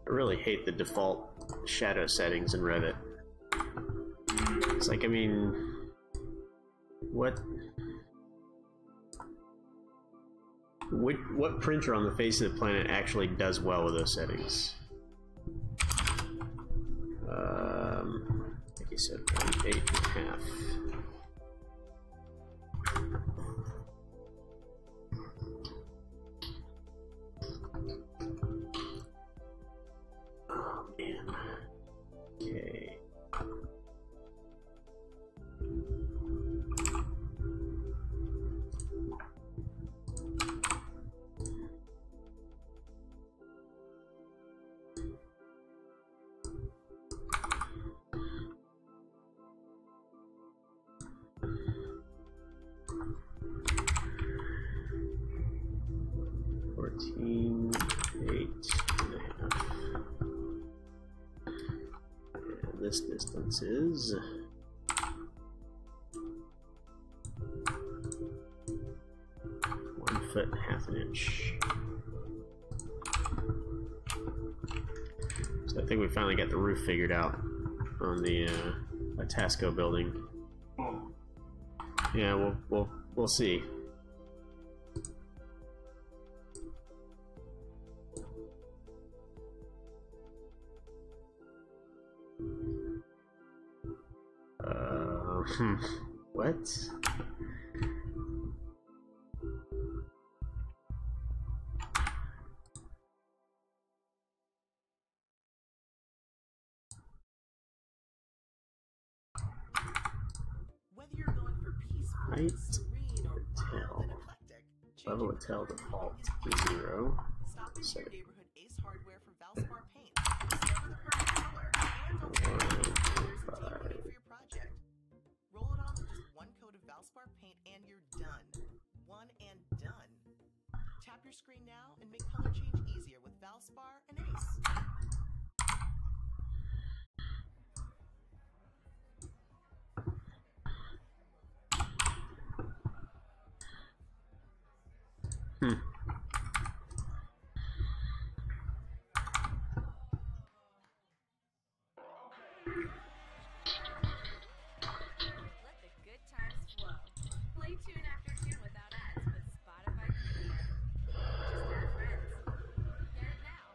I really hate the default shadow settings in Revit. It's like, I mean, what printer on the face of the planet actually does well with those settings? Like you said, 8.5. Oh man. Okay. And this distance is 1 foot and half an inch. So I think we finally got the roof figured out on the Atasco building. Yeah, we'll see. What? Whether you're going for peaceful, Height, serene, or tail. wild and eclectic, Level of tail default to 0. stop into Set your it. neighborhood Ace Hardware for Valspar paint. Discover the perfect color and alternative colors deeply for your project. Roll it on with just one coat of Valspar paint and you're done. One and done. Tap your screen now and make color change easier with Valspar and Ace. Let the good times flow. Play tune after tune without ads with Spotify Premium. Just add friends. Get it now.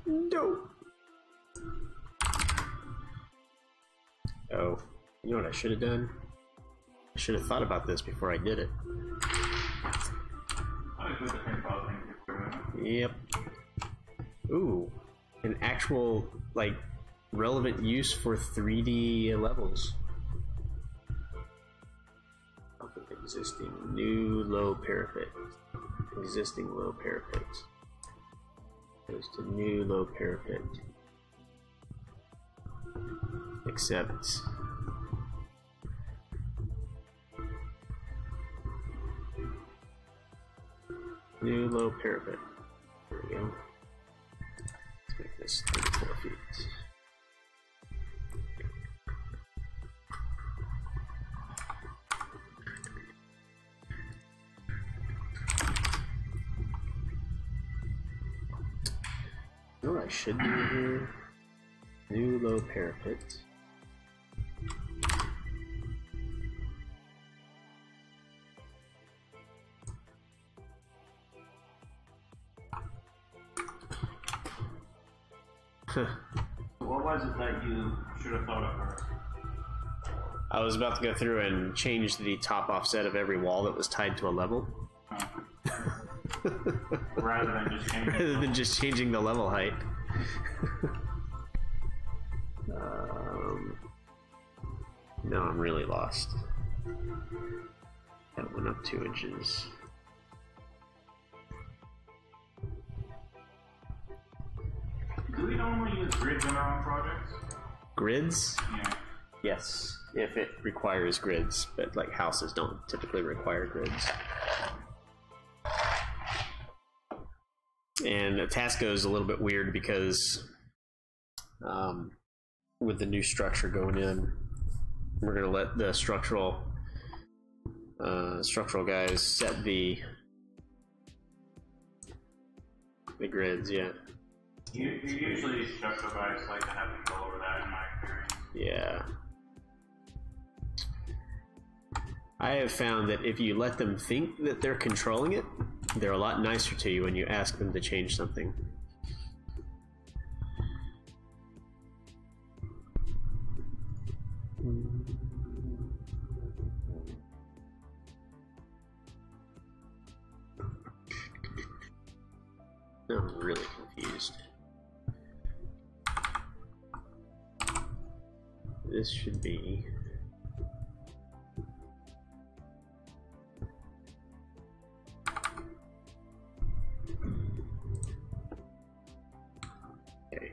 No. Oh, you know what I should have done? I should have thought about this before I did it. Yep. Ooh, an actual, like, relevant use for 3D levels. Existing new low parapet. Existing low parapet. Goes to new low parapet. Except new low parapet. There we go. Let's make this 34 feet. You know what I should do here? New low parapet. What was it that you should have thought of first? I was about to go through and change the top offset of every wall that was tied to a level. Rather than just changing Rather than just changing the level height. No, I'm really lost. That went up 2 inches. Do we normally use grids in our own projects? Grids? Yeah. Yes, if it requires grids, but like houses don't typically require grids. And Tasco is a little bit weird because with the new structure going in, we're going to let the structural guys set the grids, yeah. Usually structural guys like to have control over that in my experience. Yeah. I have found that if you let them think that they're controlling it, they're a lot nicer to you when you ask them to change something. I'm really confused. This should be... Okay.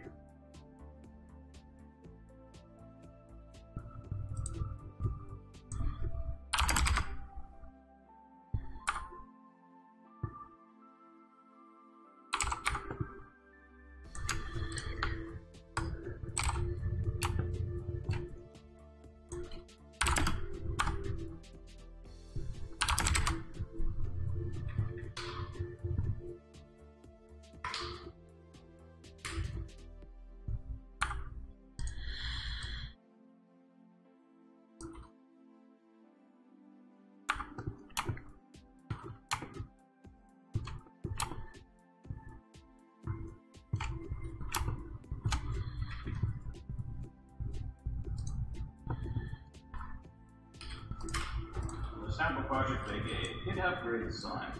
The sample project they gave did have great design.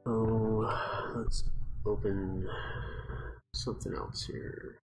Oh, let's open something else here.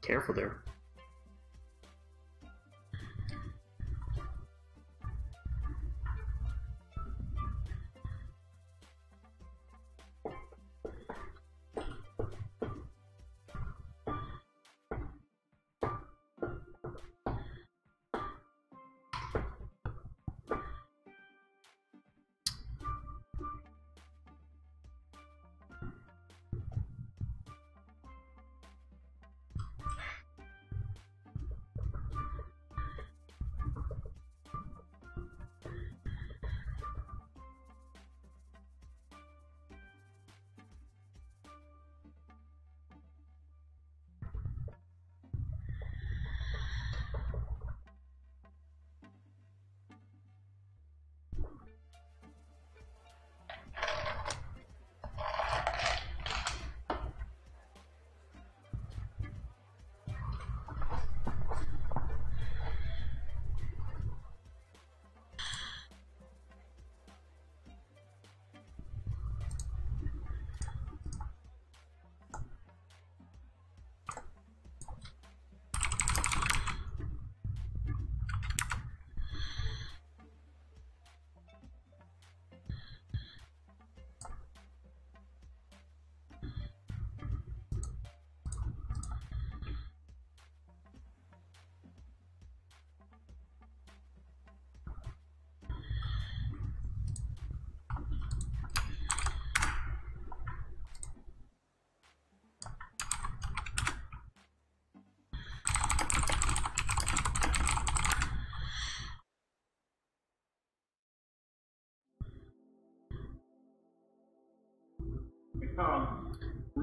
Careful there.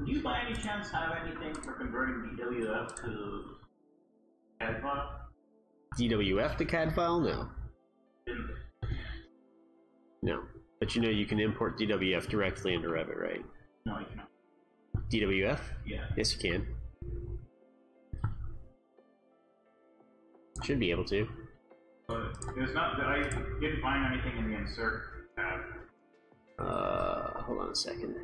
Would you by any chance have anything for converting DWF to CAD file? DWF to CAD file? No. No. But you know you can import DWF directly into Revit, right? No, you cannot. DWF? Yeah. Yes, you can. Should be able to. But there's not. I didn't find anything in the insert tab. Hold on a second.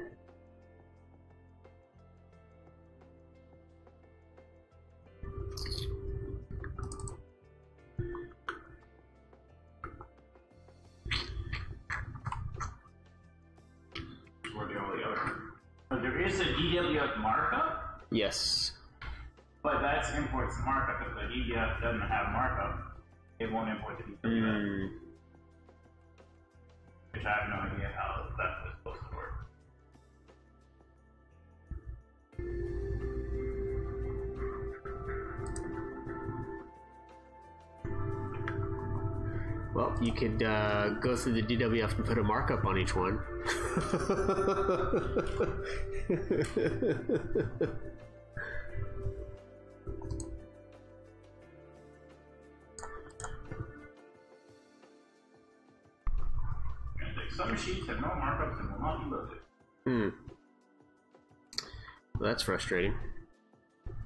Or the only other. But there is a DWF markup, Yes. but that's imports markup. If the DWF doesn't have markup, it won't import the DWF. Which I have no idea how that was supposed to work. Well, you could go through the DWF and put a markup on each one. Some sheets have no markups and will not be loaded. Well, that's frustrating.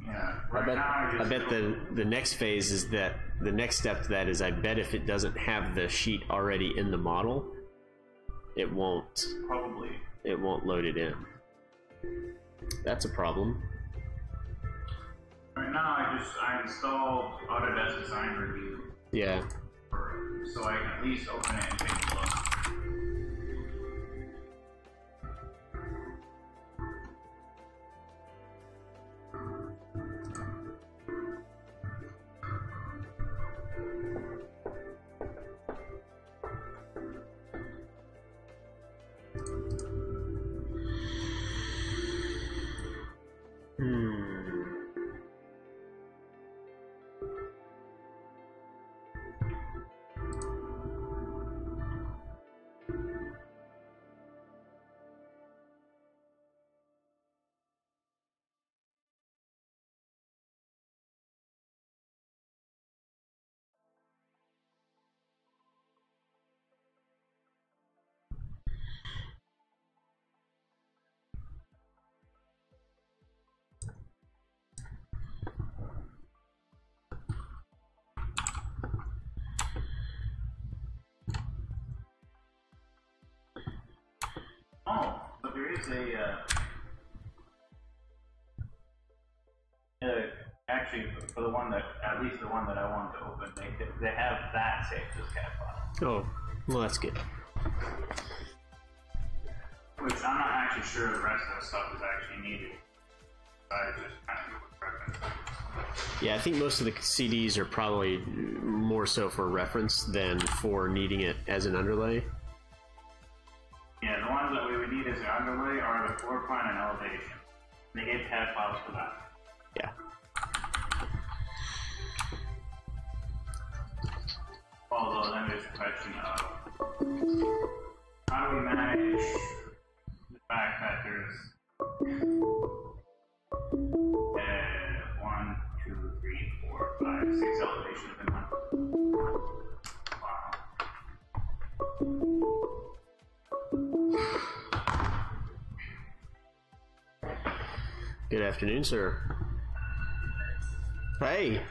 Yeah. I bet the next phase is that the next step to that is I bet if it doesn't have the sheet already in the model, it won't load it in. That's a problem. Right now I installed Autodesk Design Review. Yeah. So I can at least open it and take a look. Oh, but there is actually, for the one that, at least the one that I wanted to open, they have that saved as CAD file. Oh, well, that's good. Which I'm not actually sure the rest of the stuff is actually needed. I just kind of do a preference. Yeah, I think most of the CDs are probably more so for reference than for needing it as an underlay. Yeah, the ones that we would need as an underlay are the floor plan and elevation. They gave CAD files for that. Yeah. Although then there's the question of how do we manage the fact that there's 1, 2, 3, 4, 5, 6 elevations in one. Good afternoon, sir. Hey.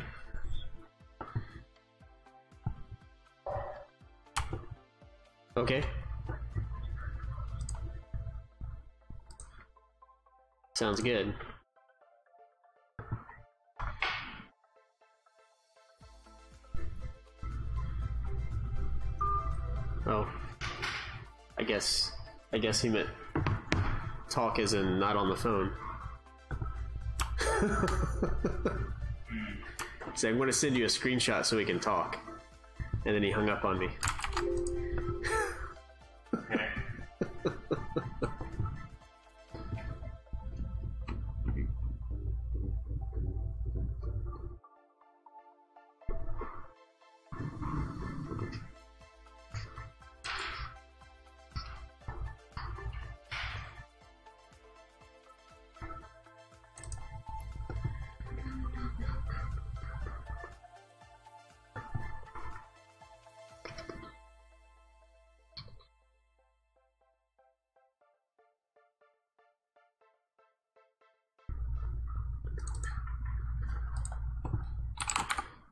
Okay. Sounds good. Oh. I guess he meant talk as in not on the phone. So I'm going to send you a screenshot so we can talk. And then he hung up on me. Okay.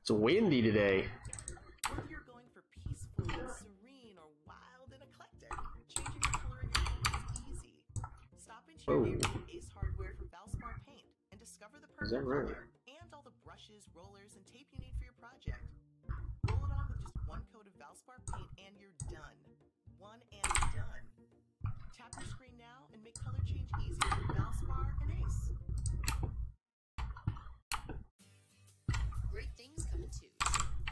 It's windy today. Whether you're going for peaceful and serene or wild and eclectic, changing the color in your home is easy. Stop into your neighborhood Ace Hardware for Valspar paint and discover the Is that perfect right? color and all the brushes, rollers, and tape you need for your project. Roll it on with just one coat of Valspar paint and you're done. One and done. Tap your screen now and make color change easy with Valspar and Ace. Great things come in twos.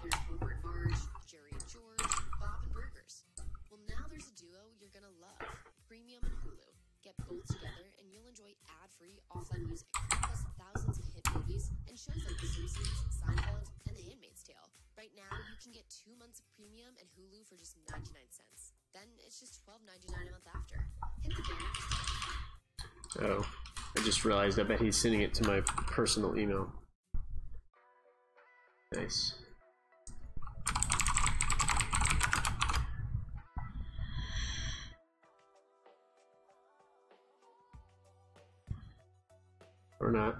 There's Homer and Marge, Jerry and George, Bob and Burgers. Well, now there's a duo you're gonna love. Premium and Hulu. Get both together and you'll enjoy ad-free offline music, plus thousands of hit movies and shows like The Simpsons, Seinfeld, and The Handmaid's Tale. Right now, you can get 2 months of Premium and Hulu for just 99 cents. Then it's just $12.99 a month after. Hit the banner. Oh, I just realized. I bet he's sending it to my personal email. Nice. Or not.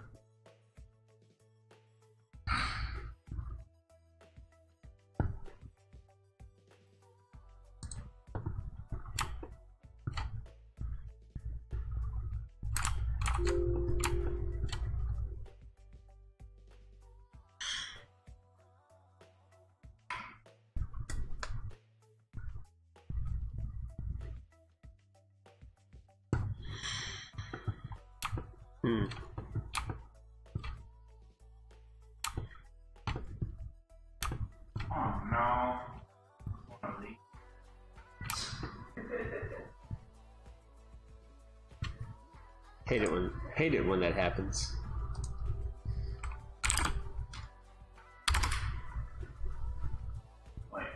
Oh no. One of these. Hate it when that happens. Like,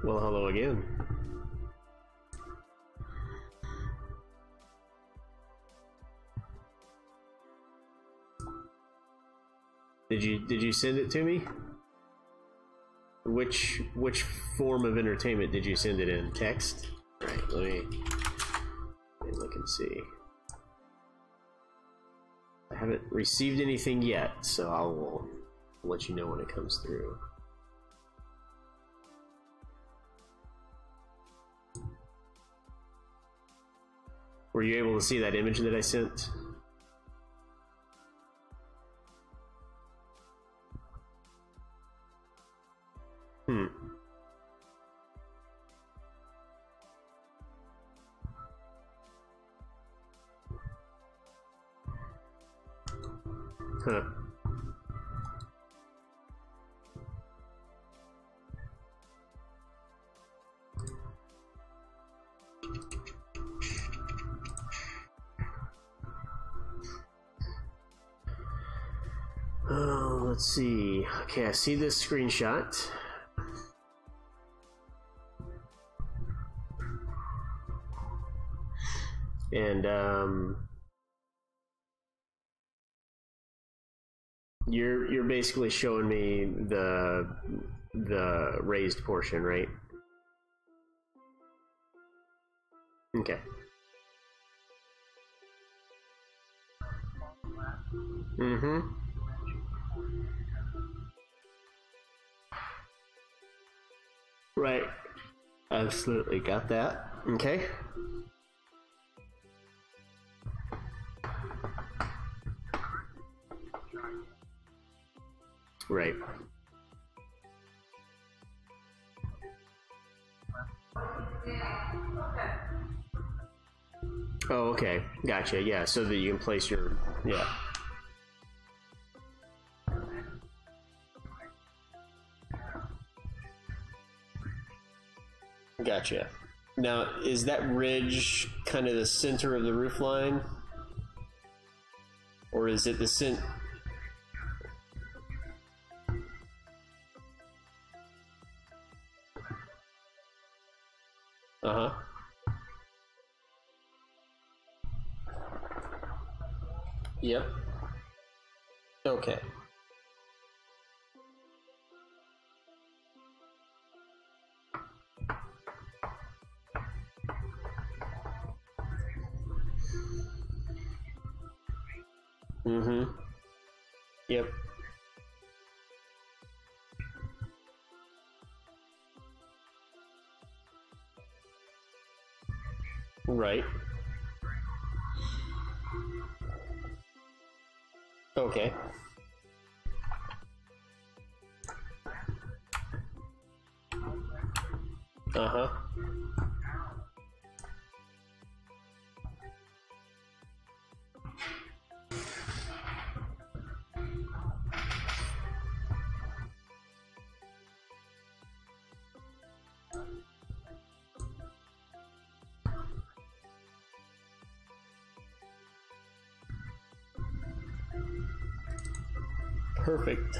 Well, hello again. Did you send it to me? Which form of entertainment did you send it in? Text? Right, let me look and see. I haven't received anything yet, so I will let you know when it comes through. Were you able to see that image that I sent? Huh. Oh, let's see. Okay, I see this screenshot. And you're basically showing me the raised portion, right? Okay. Mm-hmm. Right. Absolutely got that. Okay. Right. Oh, okay. Gotcha. Yeah, so that you can place your... Yeah. Gotcha. Now, is that ridge kind of the center of the roof line? Or is it the center... Uh-huh. Yep. Okay. Mm-hmm. Yep. Right. Okay. Uh-huh. Perfect.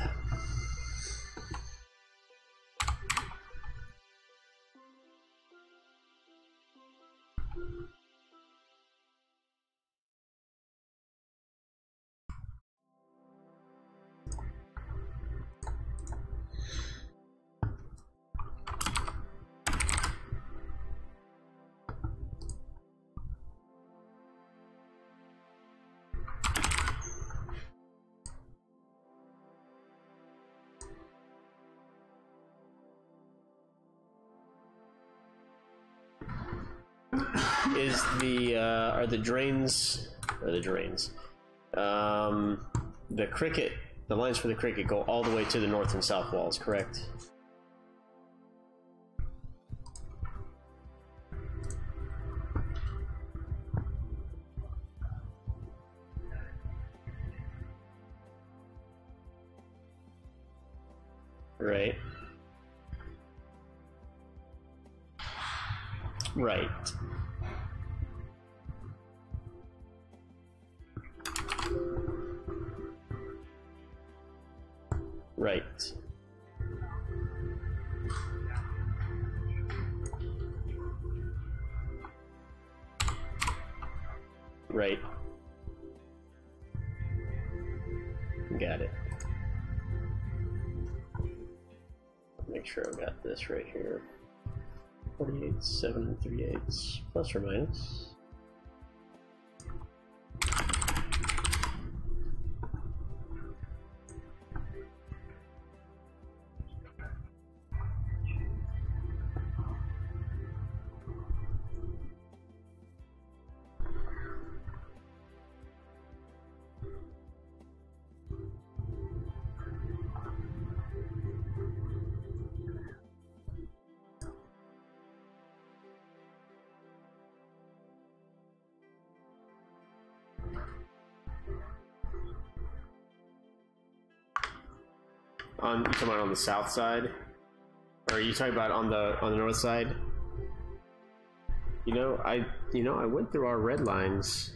Is the are the drains the cricket, the lines for the cricket go all the way to the north and south walls, correct? Right. Right. Right. Right. Got it. Make sure I've got this right here. 48, 7 3/8, plus or minus. You talking about on the south side, or are you talking about on the north side? I went through our red lines.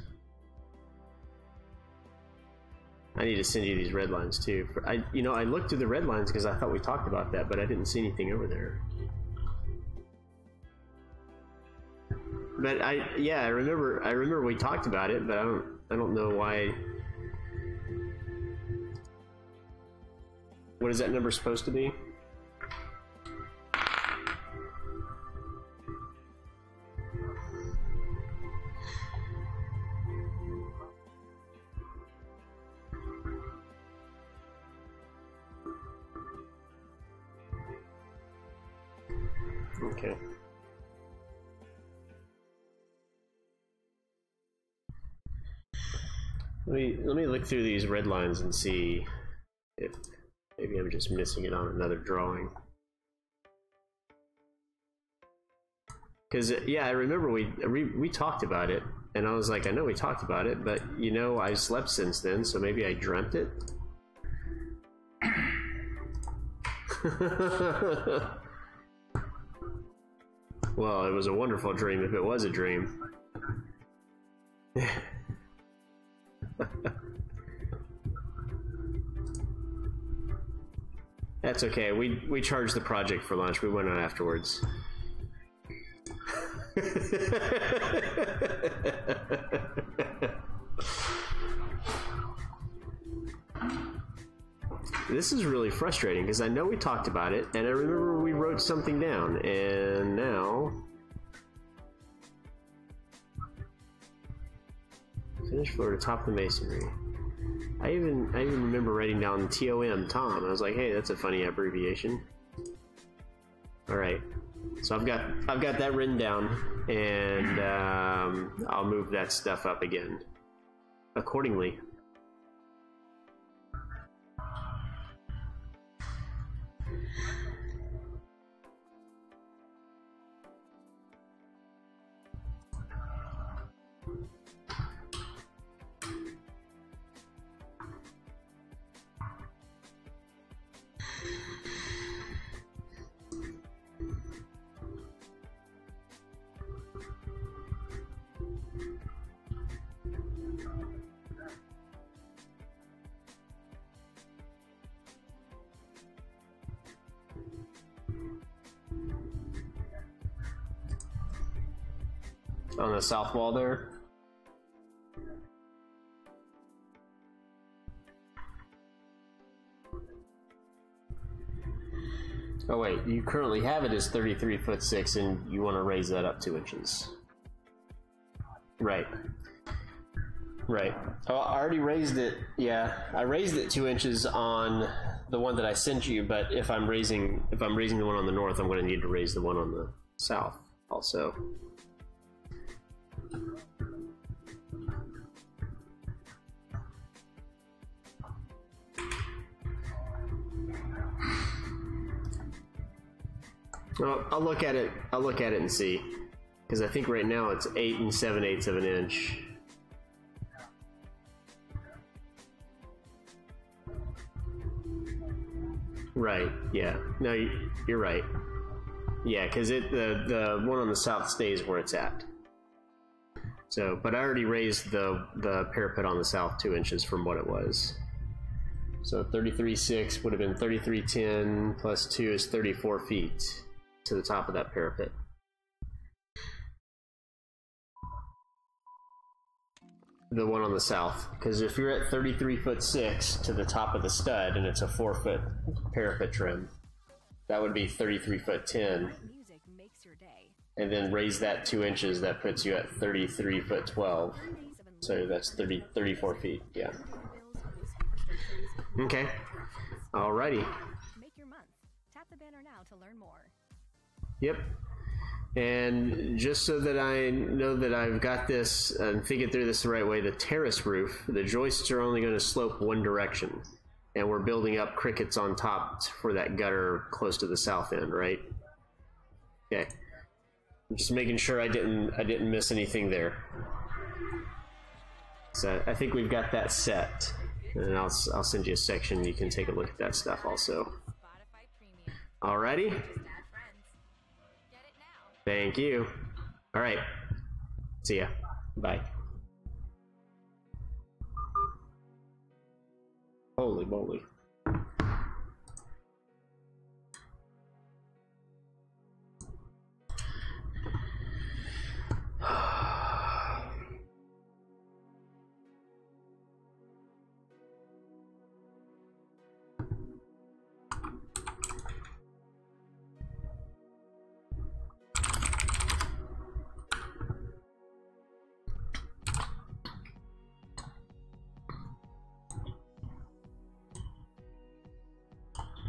I need to send you these red lines too. I looked through the red lines because I thought we talked about that, but I didn't see anything over there. But I remember we talked about it, but I don't know why. What is that number supposed to be? Okay. Let me look through these red lines and see if maybe I'm just missing it on another drawing. Because I remember we talked about it, and I was like, I know we talked about it, but I slept since then, so maybe I dreamt it. Well, it was a wonderful dream if it was a dream. That's okay. We charged the project for lunch. We went on afterwards. This is really frustrating because I know we talked about it, and I remember we wrote something down, and now finish floor to top of the masonry. I even remember writing down Tom. I was like, hey, that's a funny abbreviation. All right, so I've got that written down, and I'll move that stuff up again accordingly. On the south wall there. Oh wait, you currently have it as 33'6", and you want to raise that up 2 inches. Right. Right. Oh, I already raised it. Yeah, I raised it 2 inches on the one that I sent you. But if I'm raising the one on the north, I'm going to need to raise the one on the south also. Well, I'll look at it and see, because I think right now it's 8 7/8 of an inch. Right. Yeah. No, you're right. Yeah, because the one on the south stays where it's at. So, but I already raised the parapet on the south 2 inches from what it was. So 33.6 would have been 33.10 plus 2 is 34 feet to the top of that parapet. The one on the south, because if you're at 33'6" to the top of the stud and it's a 4-foot parapet trim, that would be 33'10", Music makes your day. and then raise that 2 inches, that puts you at 33'12". So that's 34 feet, yeah. Okay, alrighty. Make your month. Tap the banner now to learn more. Yep. And just so that I know that I've got this and thinking through this the right way, the terrace roof, the joists are only going to slope one direction. And we're building up crickets on top for that gutter close to the south end, right? Okay. I'm just making sure I didn't miss anything there. So I think we've got that set. And I'll send you a section, you can take a look at that stuff also. Spotify Premium. Alrighty. Just add friends. Get it now. Thank you. All right. See ya. Bye. Holy moly.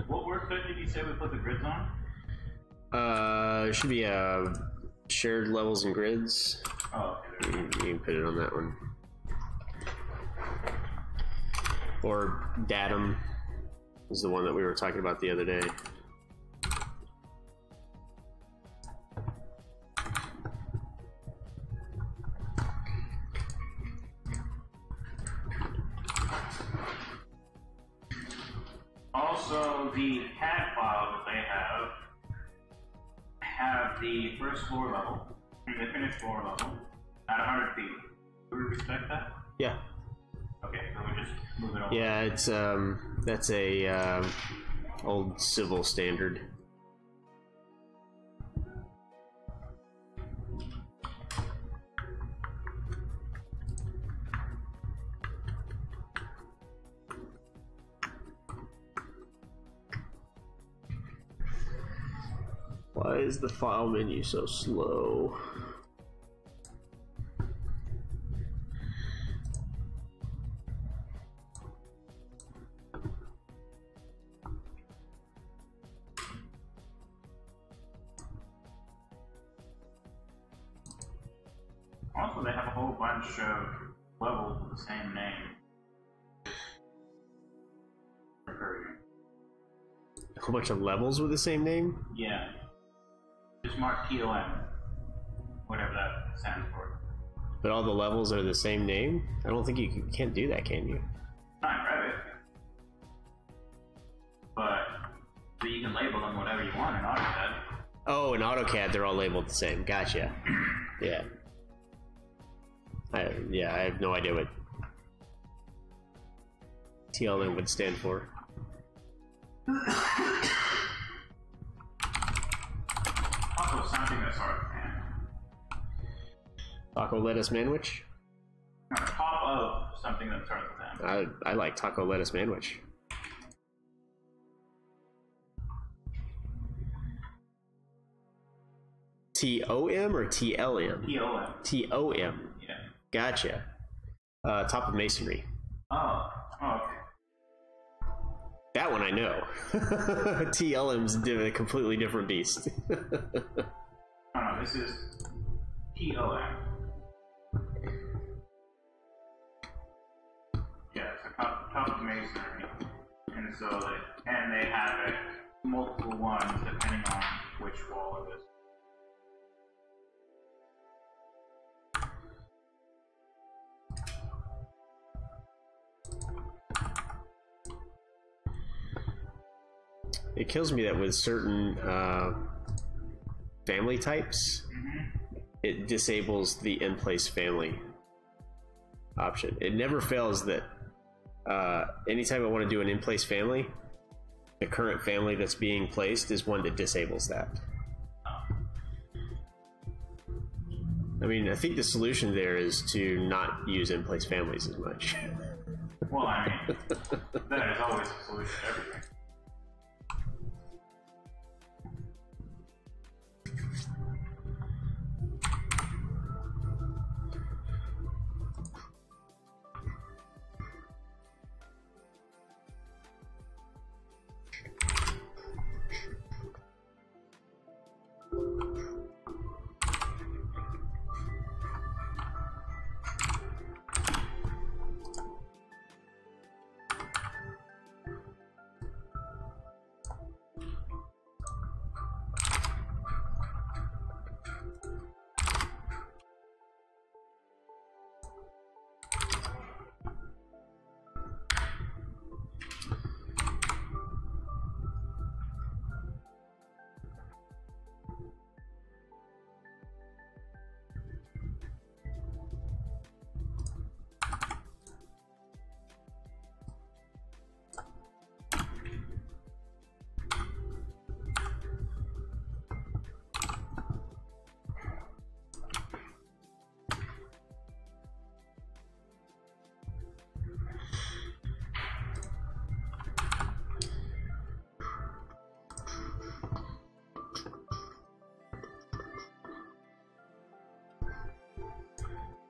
What workset did you say we put the grids on? It should be shared levels and grids. Oh, okay. You can put it on that one. Or datum is the one that we were talking about the other day. Also, the CAD file that they have the first floor level, the finished floor level, at 100 feet. Do we respect that? Yeah. Okay, so we just move it over. Yeah, it's that's a old civil standard. Why is the file menu so slow? Also, they have a whole bunch of levels with the same name. Recurring. A whole bunch of levels with the same name? Yeah. Just mark TOM. Whatever that stands for. But all the levels are the same name? I don't think you can't do that, can you? Not in Revit. But you can label them whatever you want in AutoCAD. Oh, in AutoCAD they're all labeled the same. Gotcha. Yeah. I have no idea what TLM would stand for. Also, something that starts with M. Taco lettuce manwich? On top of something that starts with M. I like taco lettuce manwich. TOM or TLM? TOM. TOM. Yeah. Gotcha. Top of masonry. Oh, okay. That one I know. TLM's a completely different beast. Oh no, this is TOM. Yeah, it's a top of masonry. And so they have it multiple ones depending on which wall it is. It kills me that with certain family types, it disables the in-place family option. It never fails that anytime I want to do an in-place family, the current family that's being placed is one that disables that. I mean, I think the solution there is to not use in-place families as much. Well, I mean, that is always a solution to everything.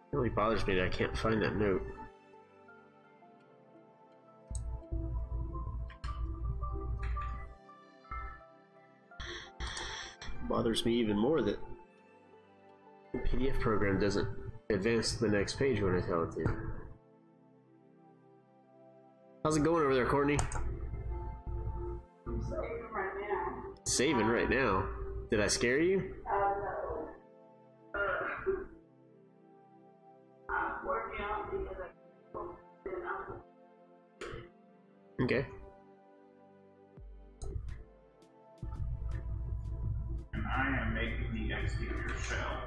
It really bothers me that I can't find that note. Bothers me even more that the PDF program doesn't advance to the next page when I tell it to. How's it going over there, Courtney? I'm saving right now. Saving right now? Did I scare you? No. I'm working on because Okay. And I am making the exterior shell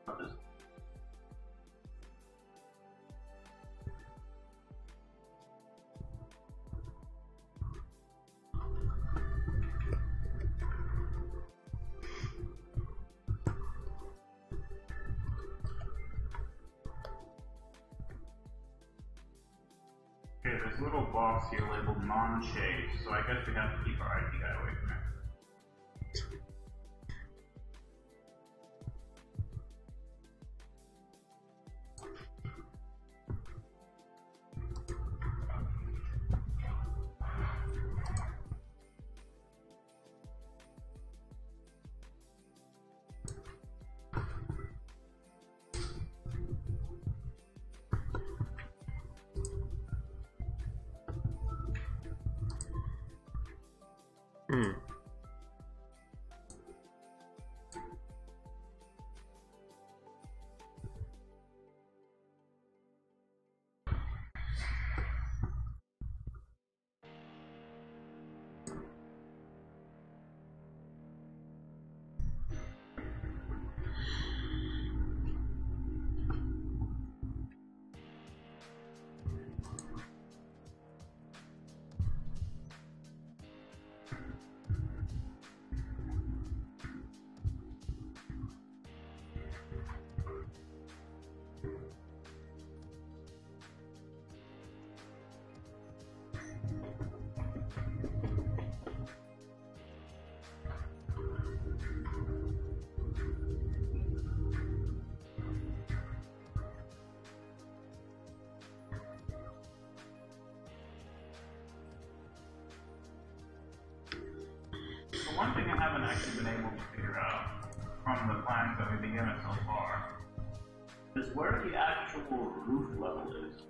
of this. Okay, there's a little box here labeled non-shade, so I guess we have to keep our IT guy away from it. So one thing I haven't actually been able to figure out from the plans that we've been given so far is where the actual roof level is.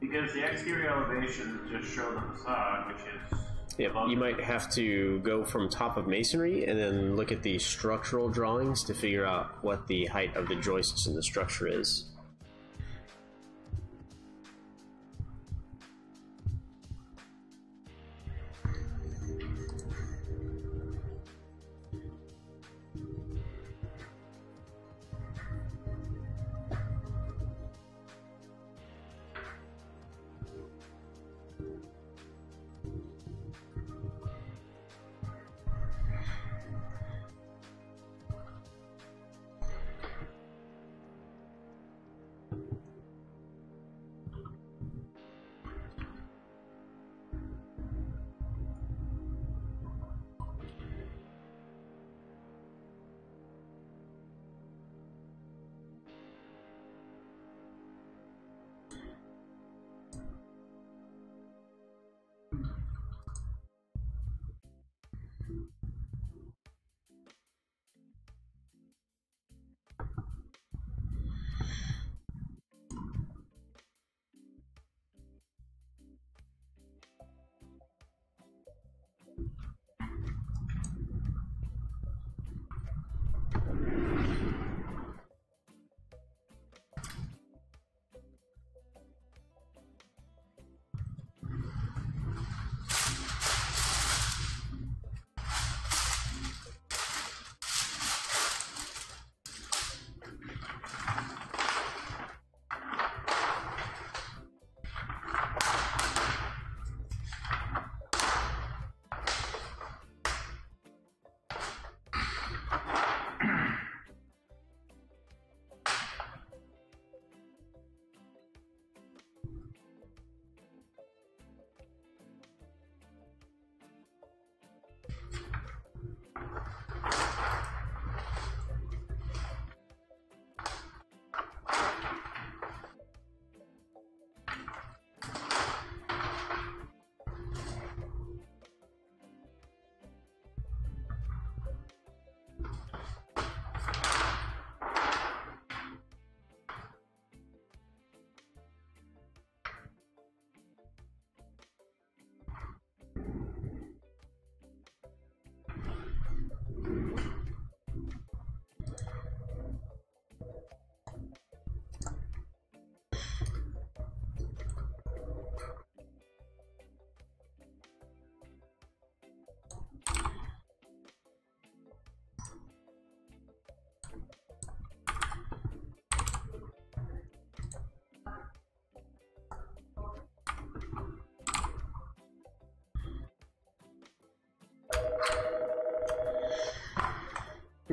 Because the exterior elevations just show the facade, which is... Yep, you might have to go from top of masonry and then look at the structural drawings to figure out what the height of the joists in the structure is.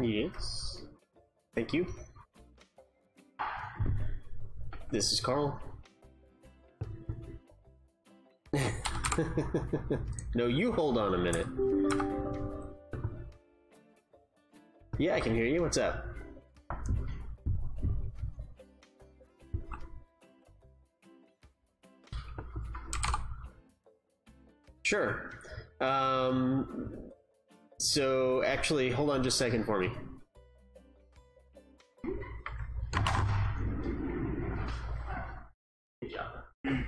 Yes. Thank you. This is Carl. No, you hold on a minute. Yeah, I can hear you. What's up? Sure. So actually, hold on just a second for me. Good job. We're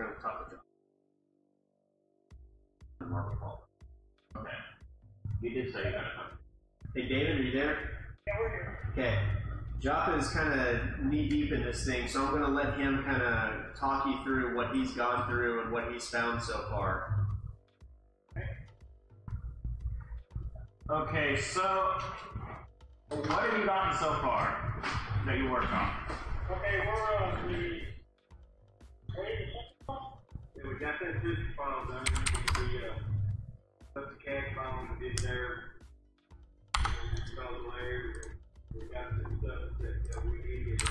going to talk to John. Okay. You did say you got to talk. Hey, David, are you there? Yeah, we're here. Okay. Joppa is kind of knee deep in this thing, so I'm going to let him kind of talk you through what he's gone through and what he's found so far. Okay, so what have you gotten so far that you worked on? Okay, we're on the... Yeah, we got that physics file done. We put the CAD file and did there. Installed the layers. We got the stuff that we needed.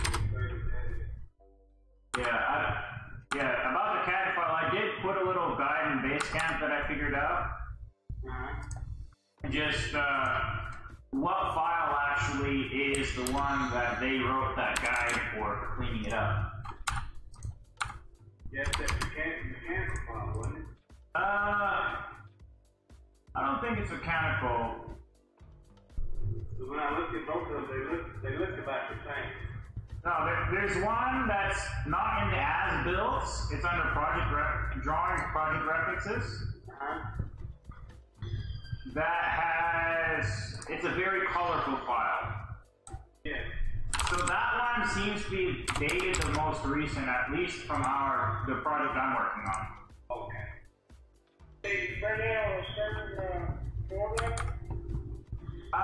Yeah, about the CAD file, I did put a little guide in Basecamp that I figured out. Just what file actually is the one that they wrote that guide for cleaning it up. Yes, that's the mechanical file, wasn't it? I don't think it's mechanical. So when I looked at both of them, they look about the same. No, there's one that's not in the as-built. It's under drawing project references. It's a very colorful file. Yeah. So that one seems to be dated the most recent, at least from the project I'm working on. Okay. Hey, right now, we're starting program. I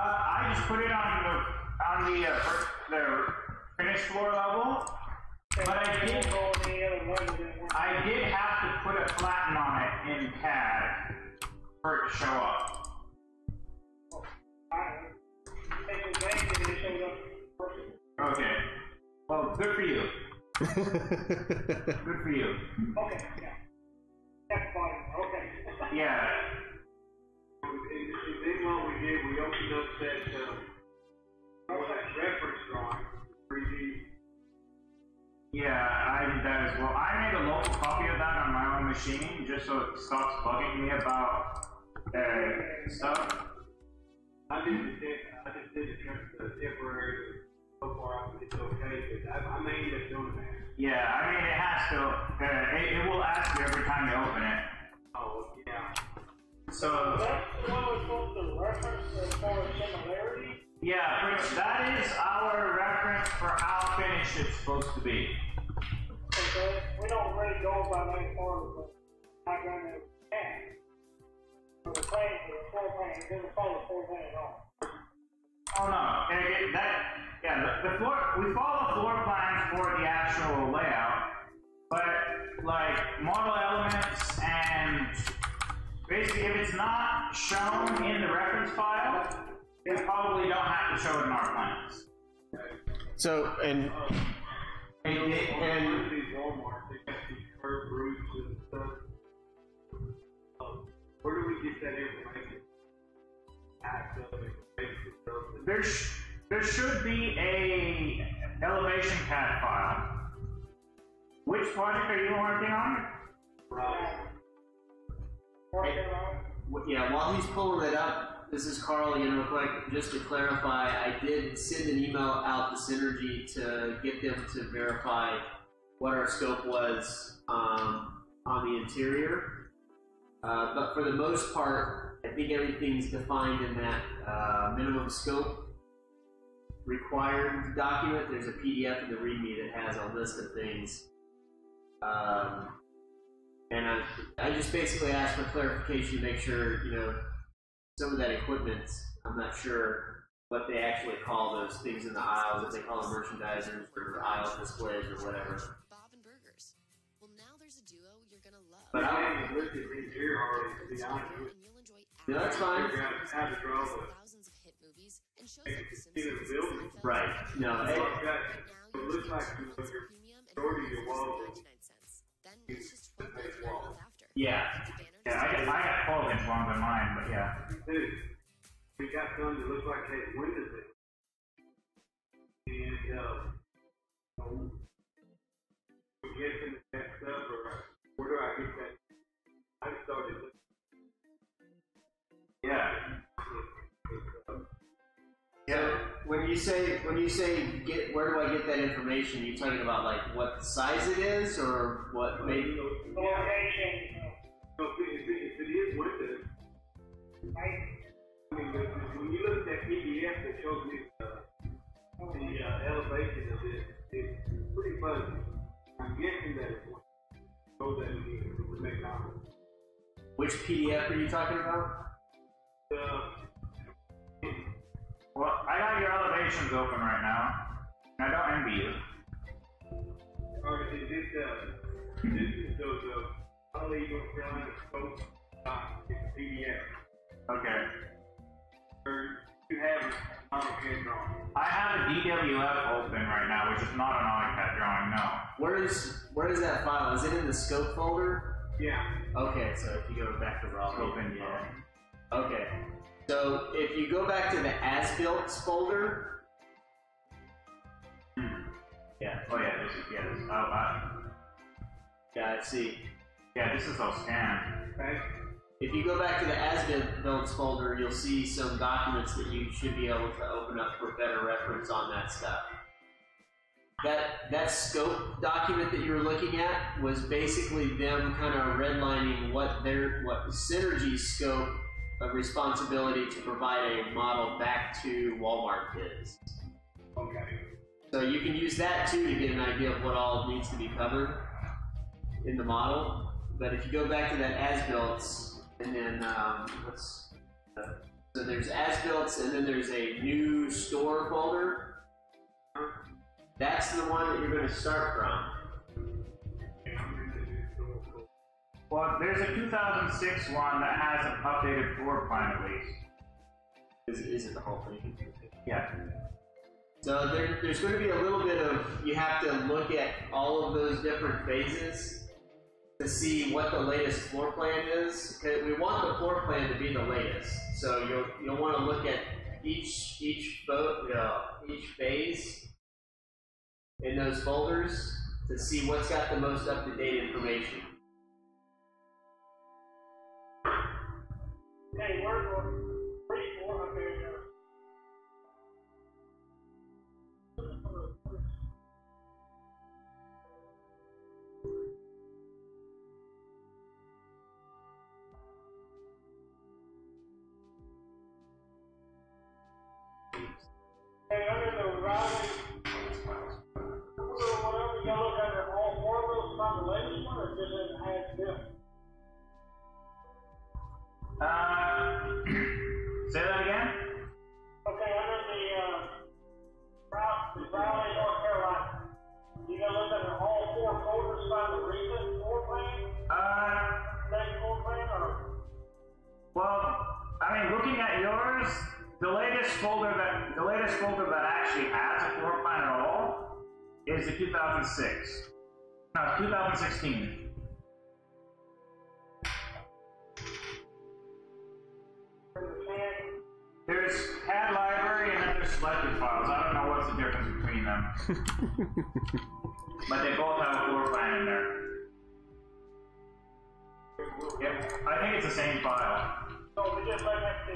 just put it on the finished floor level, but I did have to put a flatten on it in CAD for it to show up. Okay. Well, good for you. Good for you. Okay, yeah. That's fine, okay. Yeah. Then what we did, we opened up that reference drawing, 3D. Yeah, I did that as well. I made a local copy of that on my own machine, just so it stops bugging me about stuff. I just did the temporary. So far, it's okay, but I may end up doing that. Yeah, I mean, it has to. It will ask you every time you open it. Oh, yeah. So. That's the one we're supposed to reference as far as similarity? Yeah, that is our reference for how finished it's supposed to be. Okay, we don't really go by that far, but I'm going to add. For the plan, for the floor plan, it doesn't follow the floor plan at all. Oh no, we follow floor plans for the actual layout, but like model elements and basically if it's not shown in the reference file, we probably don't have to show it in our plans. So, and Walmart, they got these curved roofs and stuff. Where do we get that information? There should be a elevation CAD file. Which project are you working on? yeah, while he's pulling it up, this is Carl again real quick. Just to clarify, I did send an email out to Synergy to get them to verify what our scope was on the interior. But for the most part, I think everything's defined in that minimum scope required document. There's a PDF in the README that has a list of things. And I just basically asked for clarification to make sure, some of that equipment, I'm not sure what they actually call those things in the aisles, if they call them merchandisers or aisle displays or whatever. Bob and Burgers. Well, now there's a duo you're gonna love. But I just looked at these here already, to be honest with And you'll enjoy Yeah, that's fine. you. Figure out how to draw the thousands of hit movies and shows like The see the Simpsons, building. Seinfeld, Right. No, and it- now It you looks can like get you Netflix your Premium and majority of $99 your wall. Then it's just $12.99 a month after. yeah. The banner Yeah, I got 12-inch ones on mine, but yeah. Dude, we got some that look like they had windows in it. And, we get into that stuff, or where do I get that? I started looking. Yeah. Yeah. When you say get, where do I get that information? You talking about like what size it is, or what maybe? The location, So if it is windows, right? I mean, when you look at that PDF that shows me the elevation of this, it's pretty fuzzy. I'm guessing that it's one. Show that again to make out. Which PDF are you talking about? Well, I got your elevations open right now. And I don't envy you. Or is this is those unlegal front scope PDF? Okay. Or you have AutoCAD drawing? I have a DWF open right now, which is not an AutoCAD drawing, no. Where is that file? Is it in the scope folder? Yeah. Okay, so if you go back to raw. Open, yeah. Okay. So if you go back to the as-built folder. Yeah. Oh yeah, this is, Yeah, I see. yeah, this is all scanned. Okay. If you go back to the as-built folder, you'll see some documents that you should be able to open up for better reference on that stuff. That scope document that you were looking at was basically them kind of redlining what Synergy's scope of responsibility to provide a model back to Walmart is. Okay. So you can use that too to get an idea of what all needs to be covered in the model. But if you go back to that as-builts, and then so there's as-builts, and then there's a new store folder. That's the one that you're going to start from. Well, there's a 2006 one that has an updated floor plan at least. Is it the whole thing? Yeah. So there's going to be a little bit of, you have to look at all of those different phases to see what the latest floor plan is. Okay, we want the floor plan to be the latest. So you'll want to look at each phase in those folders to see what's got the most up-to-date information. Hey, where's the one up there? Hey, under the routing, whatever, you gotta look under all four of those, find the latest one, or just in as built? Say that again? Okay, under the Raleigh, North Carolina, you gotta look under all four folders, find the recent floor plan, state floor plan, or? Well, I mean, looking at yours, the latest folder that actually has a floor plan at all is the 2006. No, 2016. There's CAD library and then there's selected files. I don't know what's the difference between them. But they both have a floor plan in there. Yep, I think it's the same file. So we just look at the,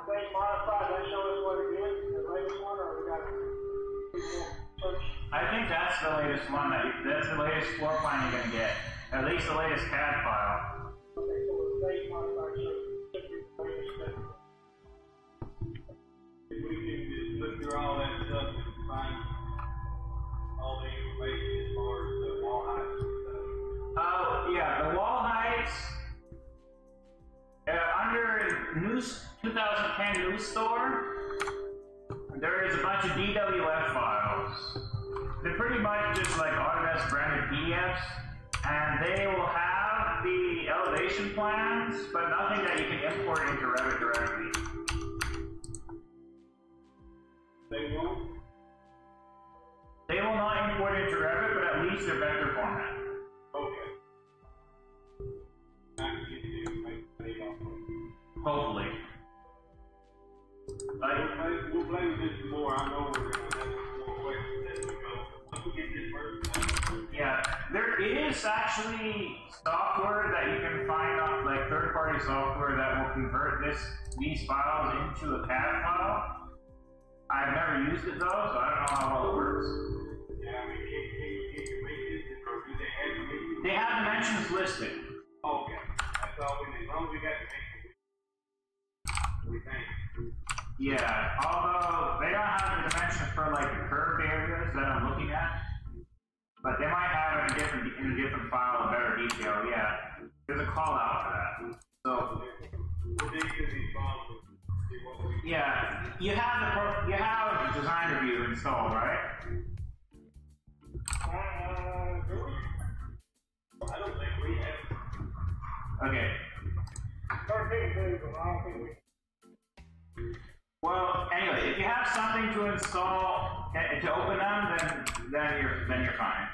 they modified, they show us what it is, the latest one, or we got search? I think that's the latest one that's the latest floor plan you're gonna get. At least the latest CAD file. Okay, so the state modified should be the latest thing. If we can just look through all that stuff and find all the information as far as the wall heights and stuff. Oh, yeah, the wall heights. Under news 2010 news store, there is a bunch of DWF files. They're pretty much just like Autodesk branded PDFs. and they will have the elevation plans, but nothing that you can import into Revit directly. They won't? They will not import into Revit, but at least their vector format. Okay. I can get you to make money off of it. Hopefully. We'll play with this more. I know we're going to have more questions as we go. Once we get this first done. Yeah, there is actually software that you can find on, like third-party software that will convert these files into a CAD file. I've never used it though, so I don't know how well it works. Yeah, I mean, can you make this, or do they have to make it? They have dimensions listed. Okay. That's all we need. As long as we got dimensions, we think. Yeah, although they don't have the dimensions for like the curved areas that I'm looking at, but they might have it in a different file of better detail. Yeah, there's a call out for that. So, We'll dig into these files and see what we can. yeah, you have design review installed, right? Do we? I don't think we have. Okay. 13 days, but I don't think we. Well, anyway, if you have something to install to open them, then you're fine.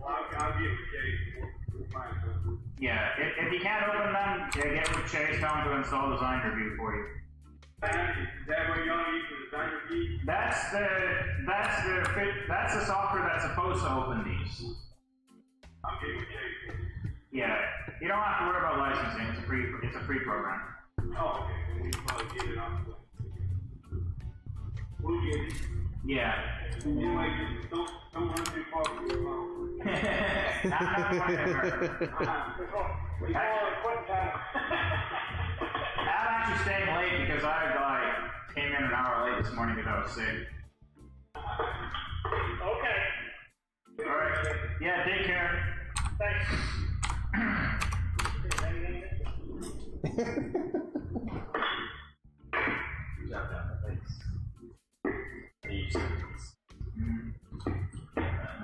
Well, I'll get with Jay. We'll find something. Yeah, if you can't open them, get with Chase, tell him to install design review for you. Is that what y'all need for design review? That's the software that's supposed to open these. I'll get with Jay. Yeah, you don't have to worry about licensing. It's a free program. Oh, okay. We can probably get it off. We'll get it. Yeah. Anyway, just don't run too far from your phone. I'm actually staying late because I came in an hour late this morning because I was sick. Okay. All right. Yeah. Take care. Thanks.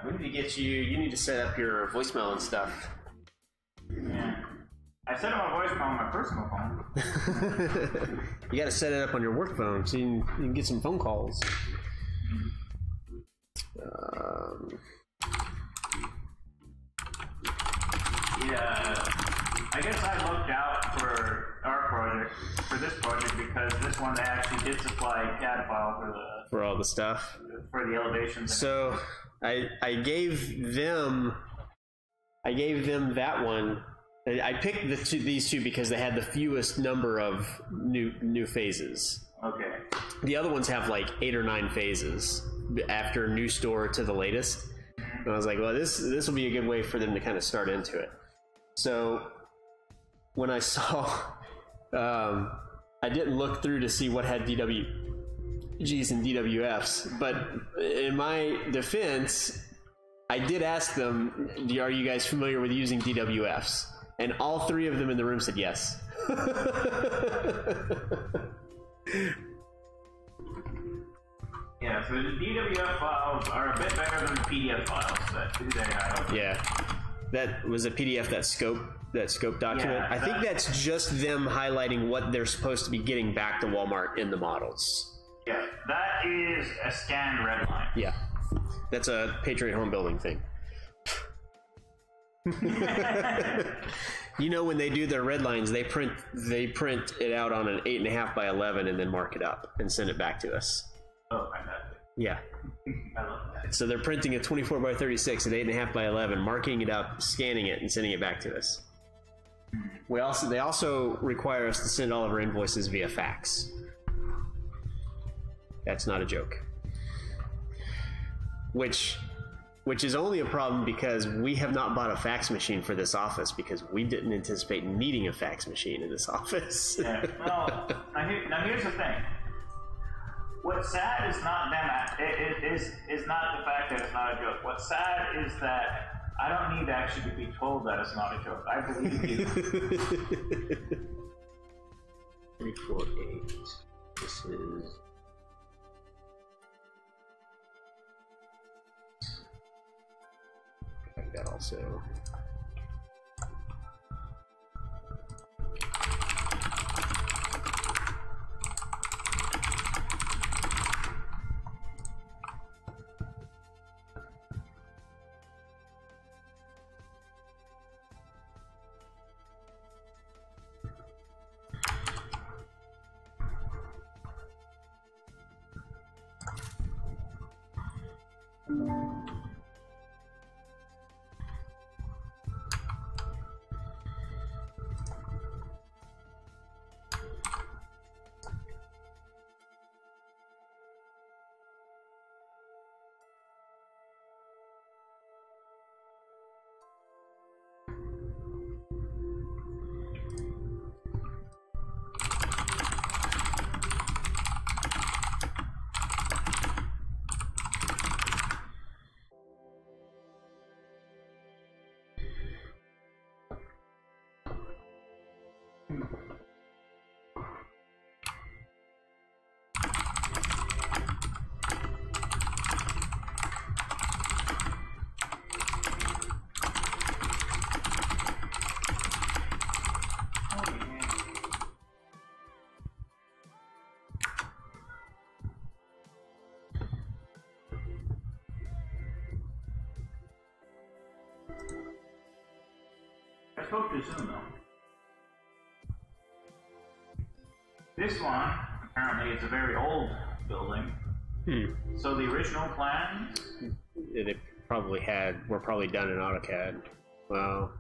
We need to get you need to set up your voicemail and stuff. Yeah. I set up my voicemail on my personal phone. You got to set it up on your work phone so you can get some phone calls. Yeah, I guess I looked out for this project, because this one they actually did supply a CAD file for all the stuff. For the elevations. So I gave them that one. I picked these two because they had the fewest number of new phases. Okay. The other ones have like 8 or 9 phases after new store to the latest. And I was like, well, this will be a good way for them to kind of start into it. So when I saw, I didn't look through to see what had DWGs and DWFs, but in my defense, I did ask them, are you guys familiar with using DWFs? And all 3 of them in the room said yes. Yeah, so the DWF files are a bit better than the PDF files that they had. Yeah, that was a PDF, that scope document. Yeah, I think that's just them highlighting what they're supposed to be getting back to Walmart in the models. Yeah, that is a scanned red line. Yeah, that's a Patriot Home Building thing. You know, when they do their red lines, they print it out on an 8.5 by 11 and then mark it up and send it back to us. Oh, fantastic. Yeah. I love that. So they're printing a 24 by 36 at 8.5 by 11, marking it up, scanning it, and sending it back to us. They also require us to send all of our invoices via fax. That's not a joke. Which is only a problem because we have not bought a fax machine for this office, because we didn't anticipate needing a fax machine in this office. Yeah. Well, now here's the thing. What's sad is not them. Is not the fact that it's not a joke. What's sad is that I don't need to actually be told that it's not a joke. I believe you. 348. This is. That also. I spoke too soon, though. This one, apparently, it's a very old building. So the original plans... They probably were probably done in AutoCAD. Well,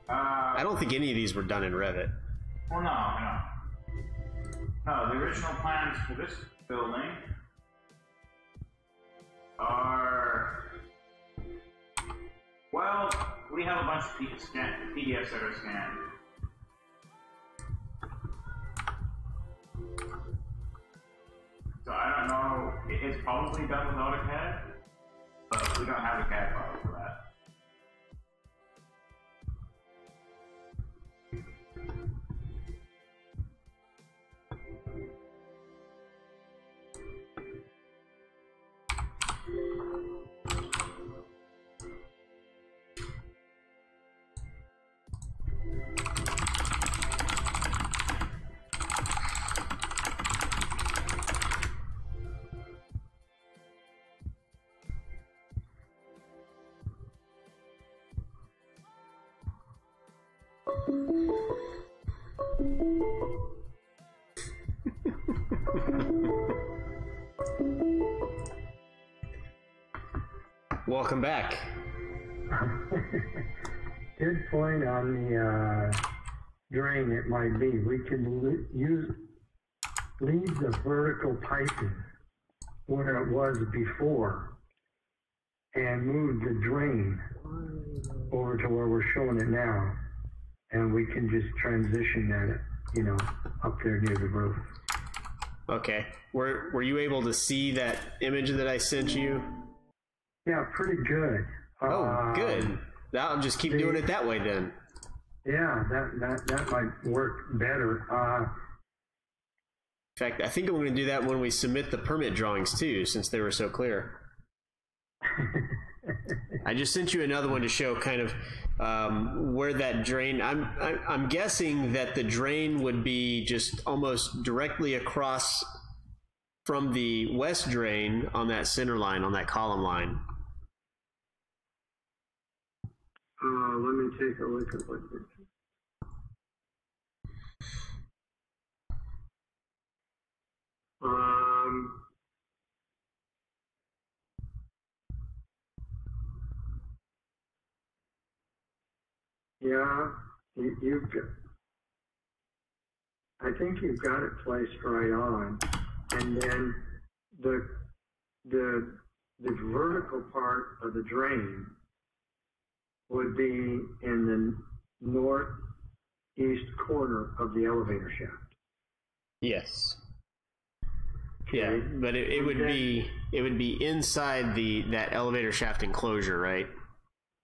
I don't think any of these were done in Revit. Well, no. No, the original plans for this building are... Well, we have a bunch of PDFs that are scanned. So I don't know, it's probably done with AutoCAD, but we don't have a CAD file for that. Welcome back. Good point on the drain. It might be. We can leave the vertical piping where it was before and move the drain over to where we're showing it now, and we can just transition that, up there near the roof. Okay. Were you able to see that image that I sent you? Yeah, pretty good. Oh, good. I'll just keep doing it that way then. Yeah, that might work better. In fact, I think I'm going to do that when we submit the permit drawings too, since they were so clear. I just sent you another one to show kind of where that drain. I'm guessing that the drain would be just almost directly across from the west drain on that center line, on that column line. Let me take a look at what this is. Yeah, you've got, I think you've got it placed right on, and then the vertical part of the drain would be in the northeast corner of the elevator shaft. Yes. Yeah, but it would be inside that elevator shaft enclosure, right?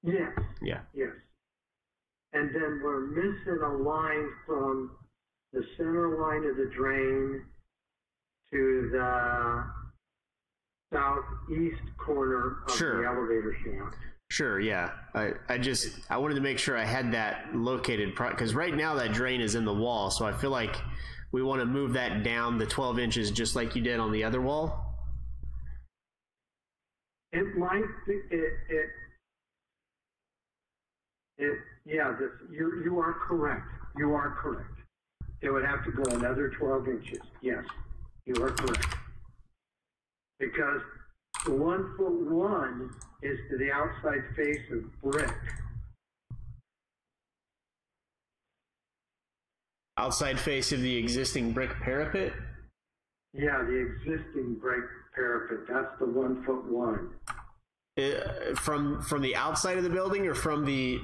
Yes. Yeah. Yes. And then we're missing a line from the center line of the drain to the southeast corner of the elevator shaft. Sure, yeah. I wanted to make sure I had that located, because right now that drain is in the wall, so I feel like we want to move that down the 12 inches just like you did on the other wall. It might be, you are correct. You are correct. It would have to go another 12 inches. Yes, you are correct. Because The 1'1" is to the outside face of brick. Outside face of the existing brick parapet? Yeah, the existing brick parapet. That's the 1'1". From the outside of the building or from the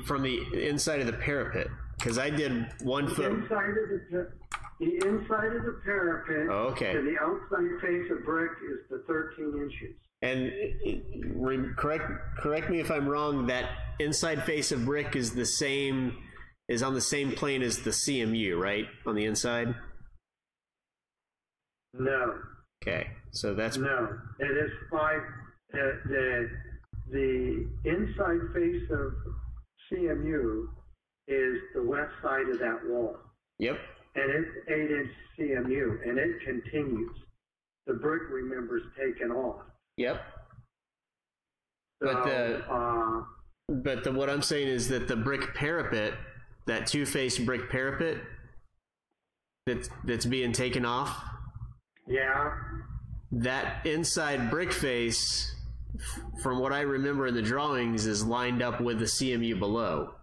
inside of the parapet? Because I did 1 foot. The inside of the parapet to the outside face of brick is the 13 inches. And correct me if I'm wrong. That inside face of brick is on the same plane as the CMU, right? On the inside. No. Okay, so that's no. It is 5. The inside face of CMU is the west side of that wall. Yep. And it's 8-inch CMU, and it continues. The brick, remember, is taken off. Yep. So, but what I'm saying is that the brick parapet, that two-face brick parapet, that's being taken off. Yeah. That inside brick face, from what I remember in the drawings, is lined up with the CMU below.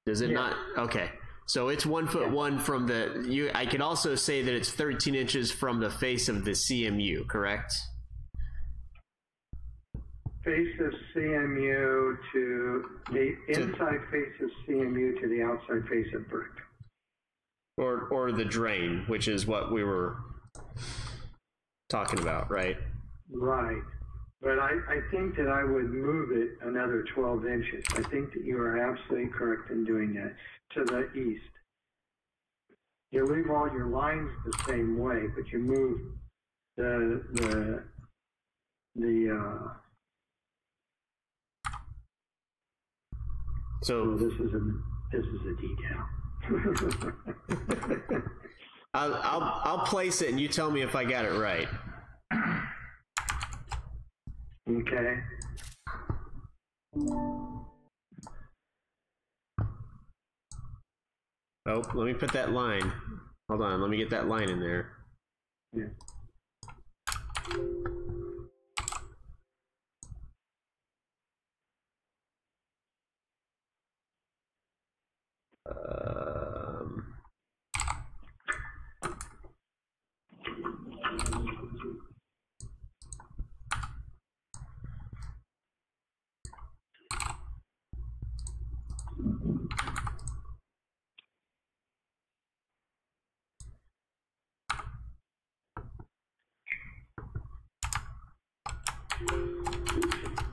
Does it not? Okay. So it's 1'1" from the. I can also say that it's 13 inches from the face of the CMU, correct? Face of CMU to the inside face of CMU to the outside face of brick. Or the drain, which is what we were talking about, right? Right. But I think that I would move it another 12 inches. I think that you are absolutely correct in doing that. To the east. You leave all your lines the same way, but you move the so this is a detail. I'll place it and you tell me if I got it right. Okay. Oh, let me put that line. Hold on, let me get that line in there. Yeah.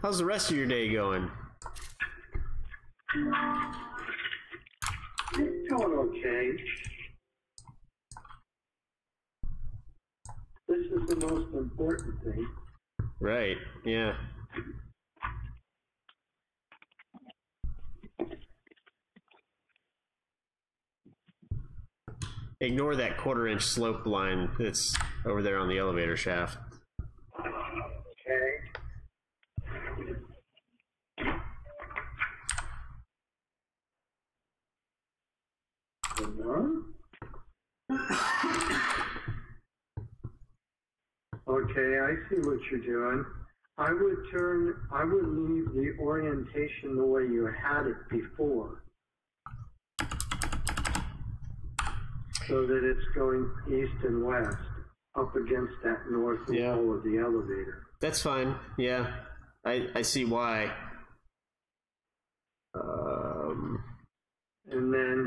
How's the rest of your day going? It's going okay. This is the most important thing. Right, yeah. Ignore that 1/4-inch slope line that's over there on the elevator shaft. Okay. Okay, I see what you're doing. I would leave the orientation the way you had it before. So that it's going east and west up against that north wall of the elevator. That's fine, yeah. I see why. And then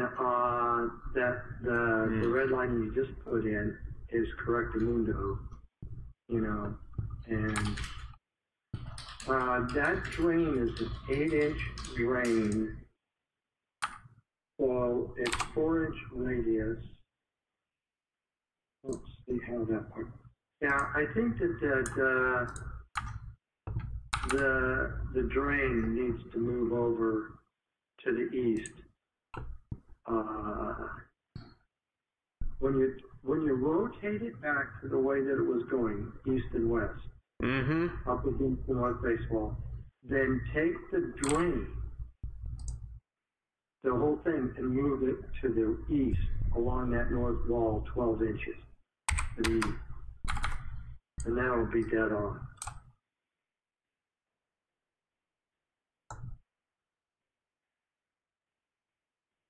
the red line you just put in is correctamundo, and that drain is an 8-inch drain, so it's 4-inch radius. Let's see how that works. Yeah, I think that the drain needs to move over to the east. When you rotate it back to the way that it was going, east and west, up against the north face wall, then take the drain, the whole thing, and move it to the east along that north wall 12 inches to the east. And that will be dead on.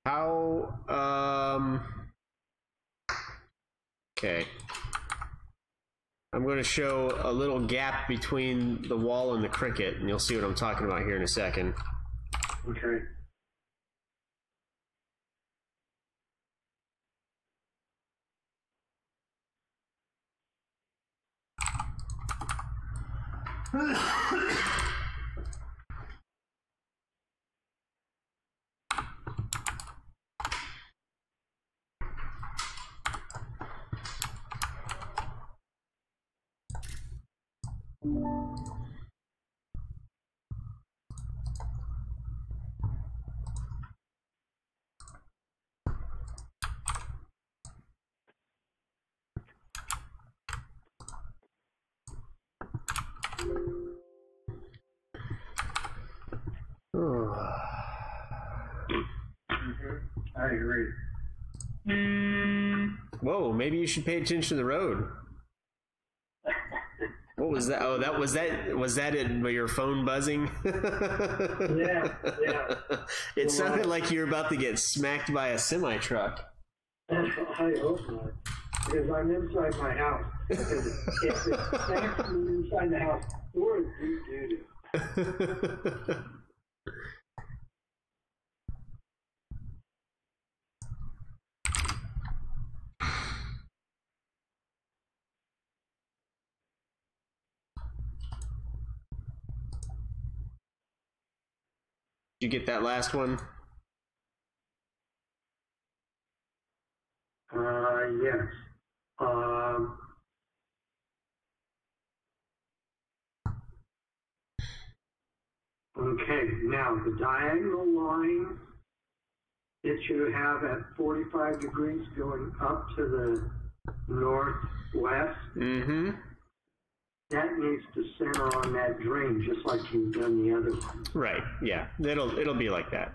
How, okay. I'm going to show a little gap between the wall and the cricket, and you'll see what I'm talking about here in a second. Okay. I agree. Whoa, maybe you should pay attention to the road. What was that? Oh, was that it? Your phone buzzing? Yeah. It sounded like you were about to get smacked by a semi truck. I hope not, because I'm inside my house. If it smacks me inside the house, we're in deep doo-doo. Did you get that last one? Yes. Okay, now the diagonal line that you have at 45 degrees going up to the northwest, that needs to center on that drain just like you've done the other one. Right, yeah. It'll be like that.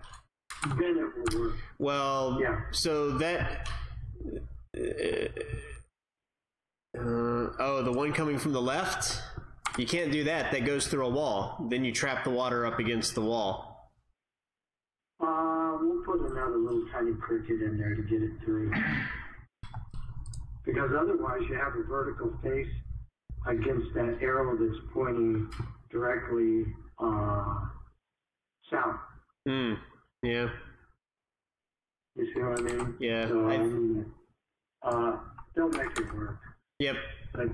Then it will work. Well, yeah. So that... oh, the one coming from the left? You can't do that. That goes through a wall. Then you trap the water up against the wall. We'll put another little tiny cricket in there to get it through. Because otherwise you have a vertical face against that arrow that's pointing directly south. Yeah. You see what I mean? Yeah. So they'll make it work. Yep. But,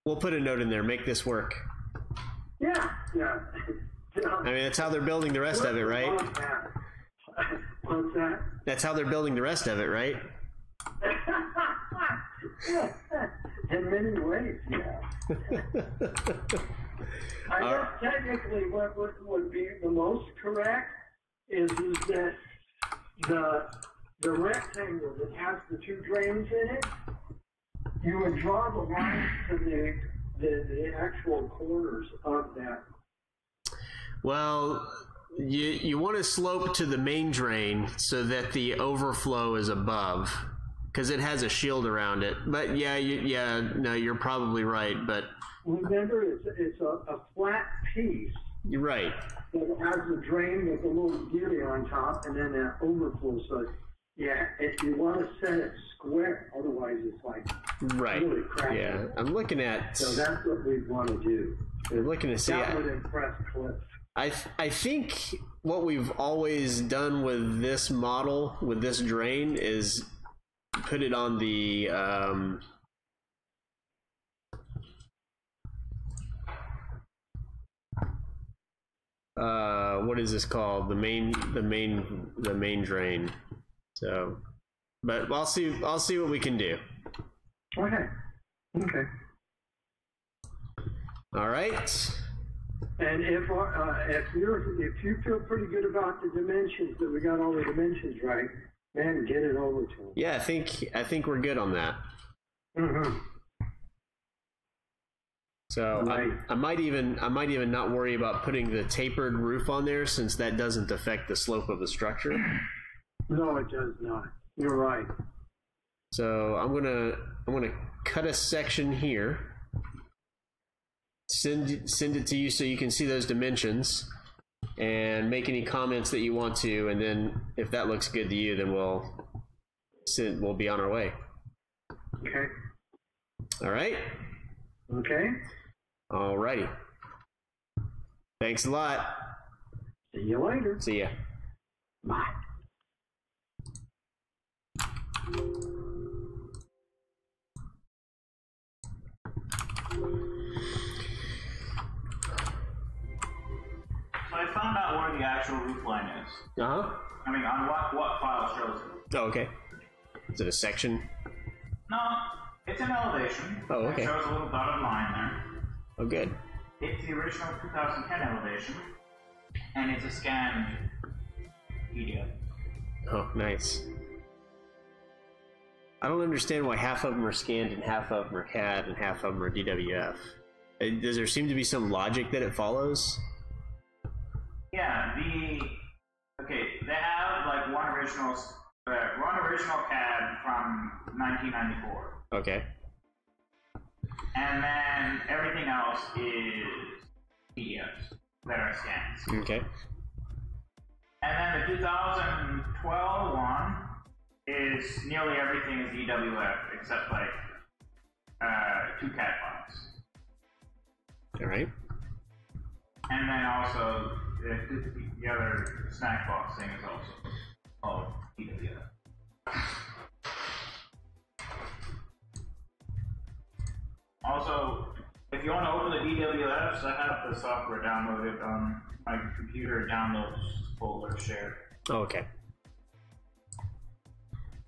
we'll put a note in there. Make this work. Yeah. I mean, that's how they're building the rest of it, right? What's that? That's how they're building the rest of it, right? In many ways, yeah. I guess technically what would be the most correct is that the rectangle that has the two drains in it, you would draw the line to the actual corners of that. Well, you want to slope to the main drain so that the overflow is above, because it has a shield around it. But no, you're probably right. But remember, it's a flat piece. You're right. That has the drain with a little gilly on top, and then that overflow. So, yeah, if you want to set it square, otherwise it's like really crappy. Yeah, I'm looking at. So that's what we'd want to do. I'm looking to see. That would impress Cliff. I think what we've always done with this model, with this drain, is put it on the what is this called? The main drain. So, but I'll see what we can do. Okay. All right. And if you feel pretty good about the dimensions, that we got all the dimensions right, man, get it over to them. Yeah, I think we're good on that. So right. I might even not worry about putting the tapered roof on there, since that doesn't affect the slope of the structure. No, it does not. You're right. So I'm gonna cut a section here. Send it to you so you can see those dimensions. and make any comments that you want to, and then if that looks good to you, then we'll be on our way. Okay. All right? Okay. All righty. Thanks a lot. See you later. See ya. Bye. So I found out where the actual roof line is. Uh-huh. I mean, on what file shows it. Oh, okay. Is it a section? No, it's an elevation. Oh, okay. It shows a little dotted line there. Oh, good. It's the original 2010 elevation, and it's a scanned PDF. Oh, nice. I don't understand why half of them are scanned and half of them are CAD and half of them are DWF. Does there seem to be some logic that it follows? Yeah, they have like one original CAD from 1994, Okay. and then everything else is PDFs that are scans. Okay. And then the 2012 one is nearly everything is EWF except like 2 CAD files. All right. And then also the other snack box thing is also called EWF. Also, if you want to open the DWFs, I have the software downloaded on my computer downloads folder shared. Oh, okay.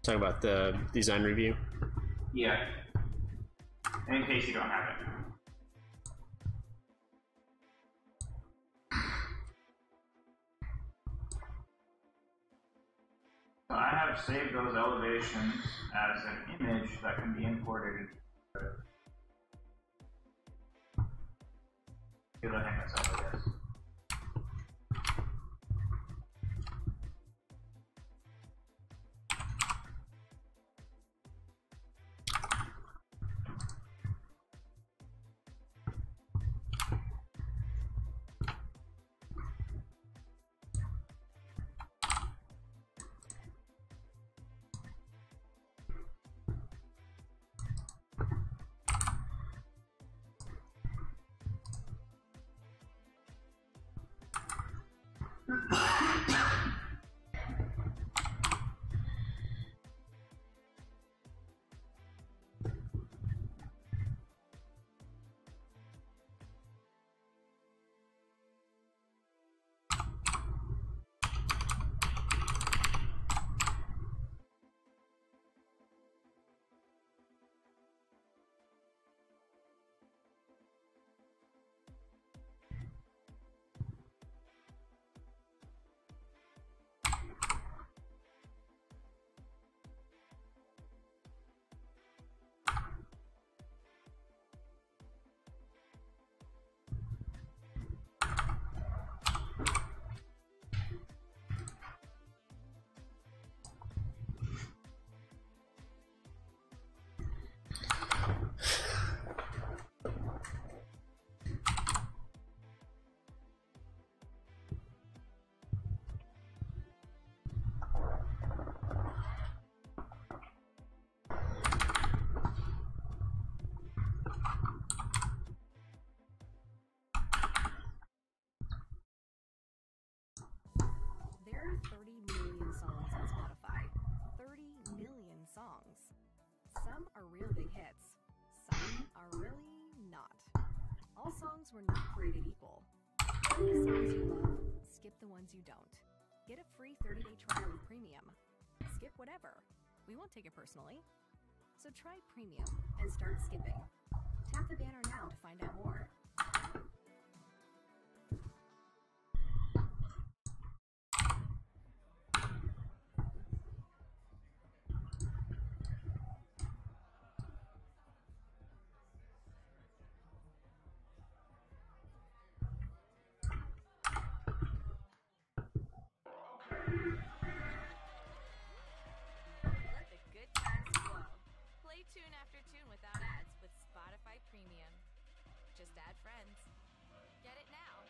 Talking about the design review? Yeah. In case you don't have it. So I have saved those elevations as an image that can be imported. I think that's all it is. There are 30 million songs on Spotify. 30 million songs. Some are real big hits. Some are really not. All songs were not created equal. Play the songs you love, skip the ones you don't. Get a free 30-day trial with Premium. Skip whatever. We won't take it personally. So try Premium and start skipping. Tap the banner now to find out more. Let the good times flow. Play tune after tune without ads with Spotify Premium. Just add friends. Get it now.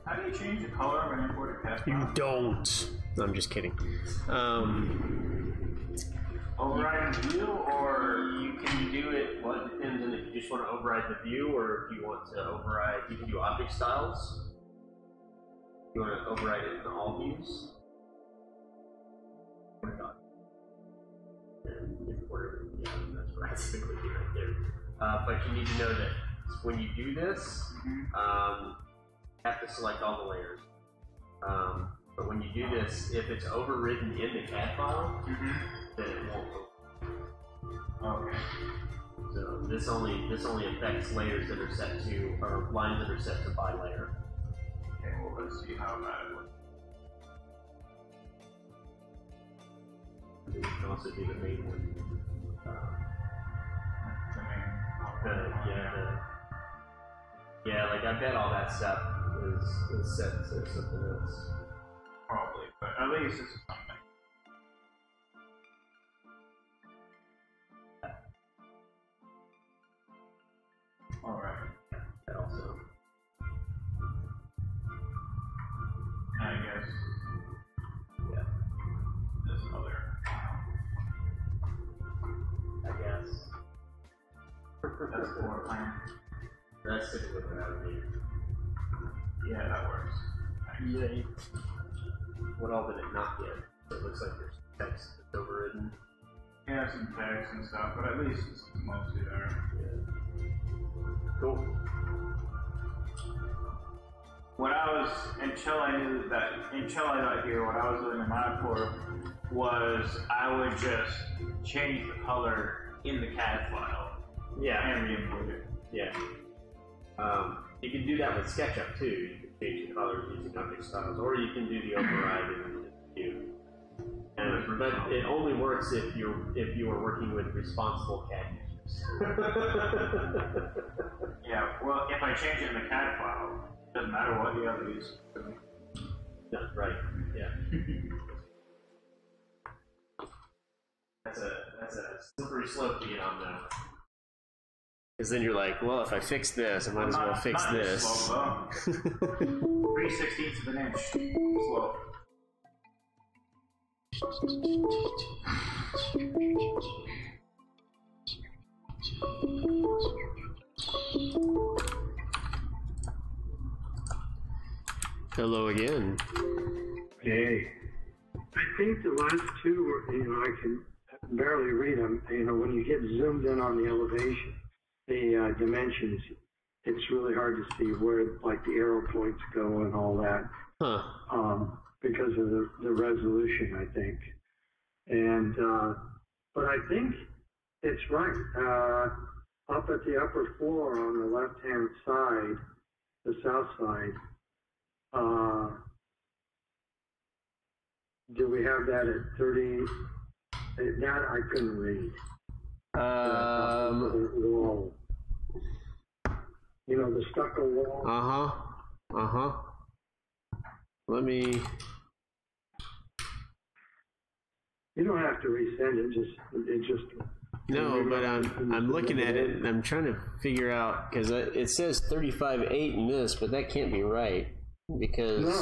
How do you change the color when you import a CAD You file? don't. No, I'm just kidding. Override view, or you can do it. Well, it depends on if you just want to override the view or if you want to override. You can do object styles. You want to override it in all views. Or not. Yeah, that's right. That's the clicking right there. But you need to know that when you do this, you have to select all the layers. But when you do this, if it's overridden in the CAD file, then it won't open. okay. So this only affects layers that are set to, or lines that are set to by layer. Okay, well let's see how that works. You can also do the main one. Yeah, like I bet all that stuff is set to something else. Probably, but at least it's something. Alright. That also. I guess. Yeah. This other. I guess. That's the floor plan. That's it with gravity. Yeah, that works. Yay. What all did it not get? So it looks like there's text that's overridden. Yeah, some text and stuff, but at least it's mostly there. Yeah. Cool. What I was, until I got here, what I was doing in my report was I would just change the color in the CAD file. Yeah. And re-import it. Yeah. You can do that with SketchUp too. You can change the colors using object styles, or you can do the override in view. But it only works if you are working with responsible CAD users. Yeah. Well, if I change it in the CAD file, it doesn't matter what the other is. That's right. Yeah. That's a slippery slope to get on now. Because then you're like, well, if I fix this, I might as well fix this. Slope, 3/16 of an inch slope. Hello again. Hey. I think the last two were, I can barely read them. You know, when you get zoomed in on the elevation, the dimensions, it's really hard to see where like the arrow points go and all that. Because of the resolution, I think. And but I think it's right. Up at the upper floor on the left-hand side, the south side, do we have that at 30? That I couldn't read. Wall. You know, the stucco wall. Let me. You don't have to resend it. It just. No, but I'm looking at it and I'm trying to figure out because it says 35.8 in this, but that can't be right because. No.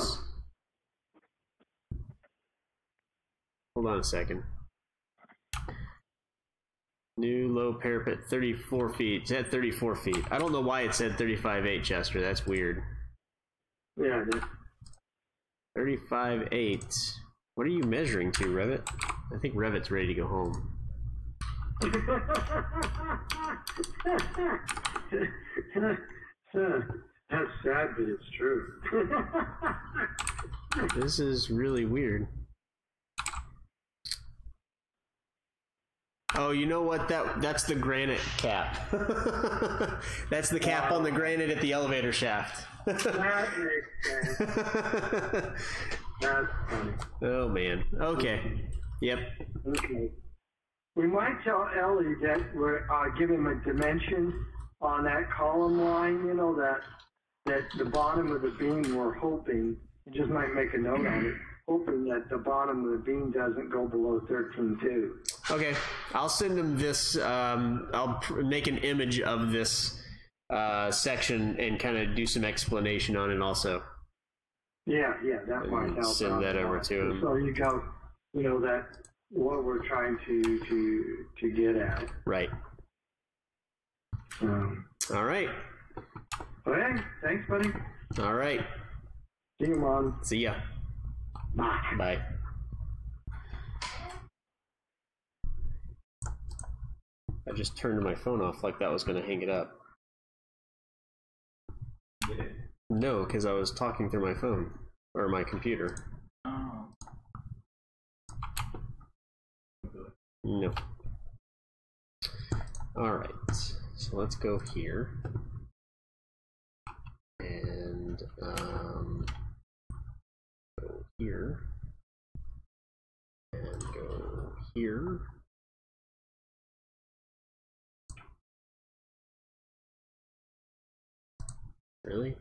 Hold on a second. New low parapet, 34 feet. It's at 34 feet. I don't know why it said 35.8, Chester. That's weird. Yeah. 35.8. What are you measuring to, Revit? I think Revit's ready to go home. That's sad, but it's true. This is really weird. Oh, you know what? That's the granite cap. That's the cap on the granite at the elevator shaft. That makes sense. That's funny. Oh, man. Okay. Yep. Okay. We might tell Ellie that we're give him a dimension on that column line, you know, that the bottom of the beam we're hoping, you just might make a note on it, hoping that the bottom of the beam doesn't go below 13.2. Okay. I'll send him this, I'll make an image of this section and kind of do some explanation on it also. Yeah, that might help. Send that over to him. So you go, you know, that what we're trying to get at. Right. All right. Okay, thanks, buddy. All right. See you, Mom. See ya. Bye. Bye. I just turned my phone off like that was going to hang it up. No, because I was talking through my phone or my computer. Oh. No. All right. So let's go here. And go here. And go here. Really?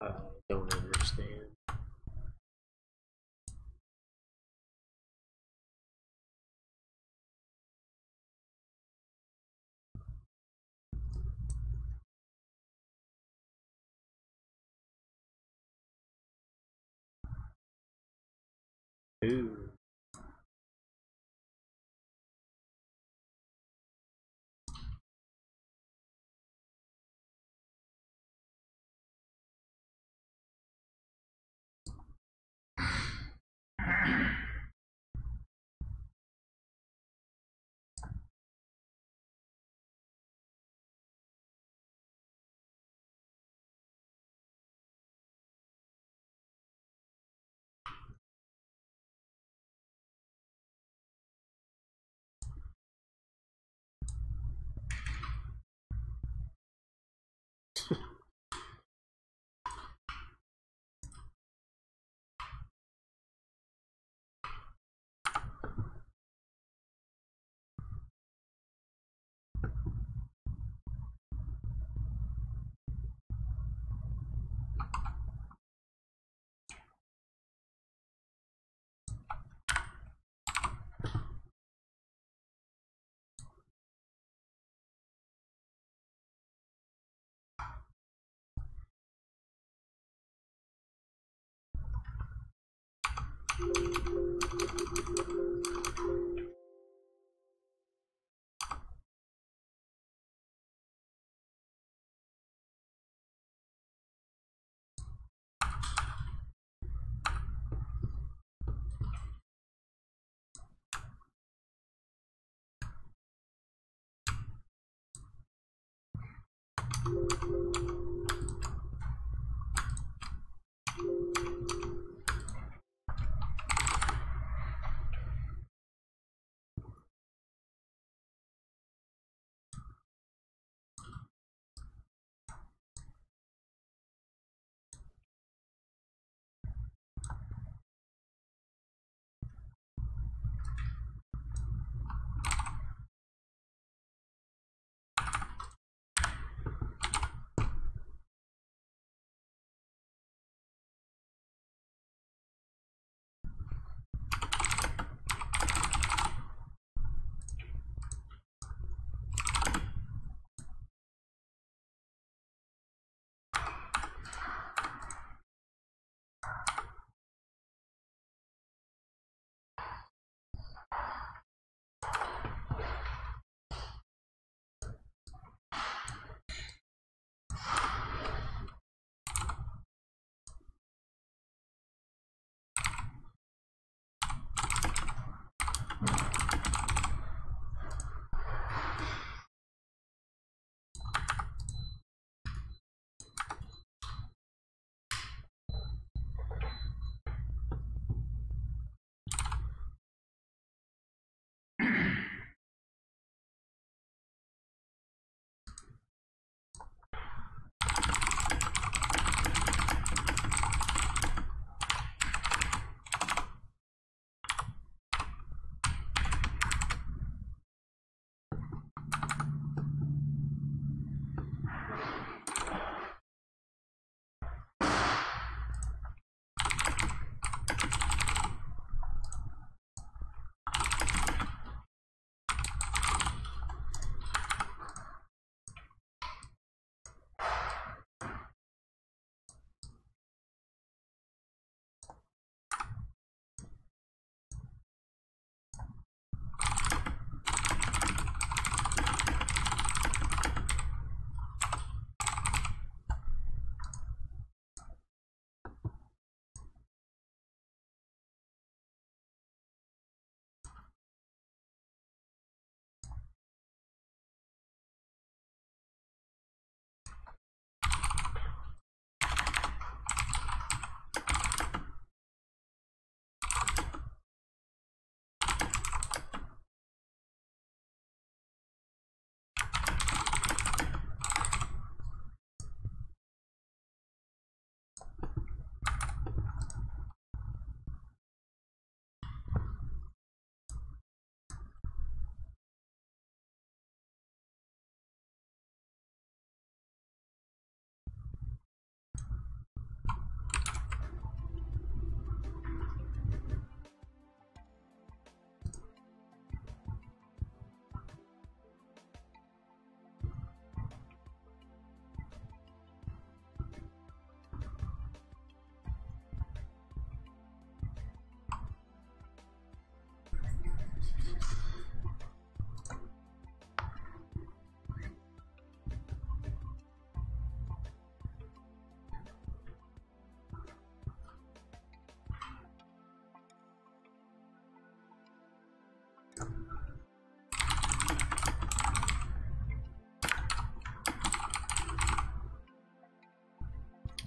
I don't understand. Ooh.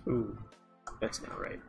Ooh, that's not right.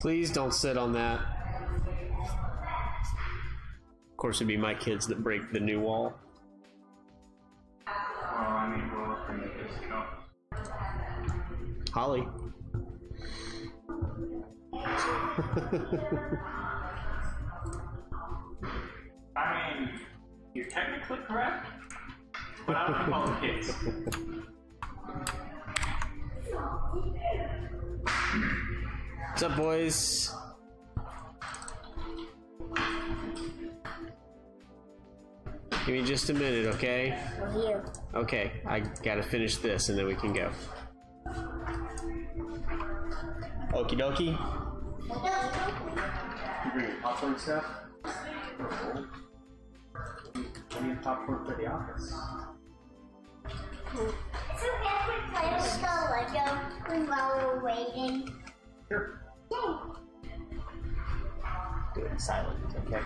Please don't sit on that. Of course, it'd be my kids that break the new wall. Well, I mean, we're looking at this count. Holly. I mean, you're technically correct, but I don't know about the kids. What's up, boys? Give me just a minute, okay? We're here. Okay, I gotta finish this and then we can go. Okie dokie. You bring your popcorn stuff? I need popcorn for the office. So if we play with the Lego while we're waiting. Sure. Yay. Do it in silence, okay?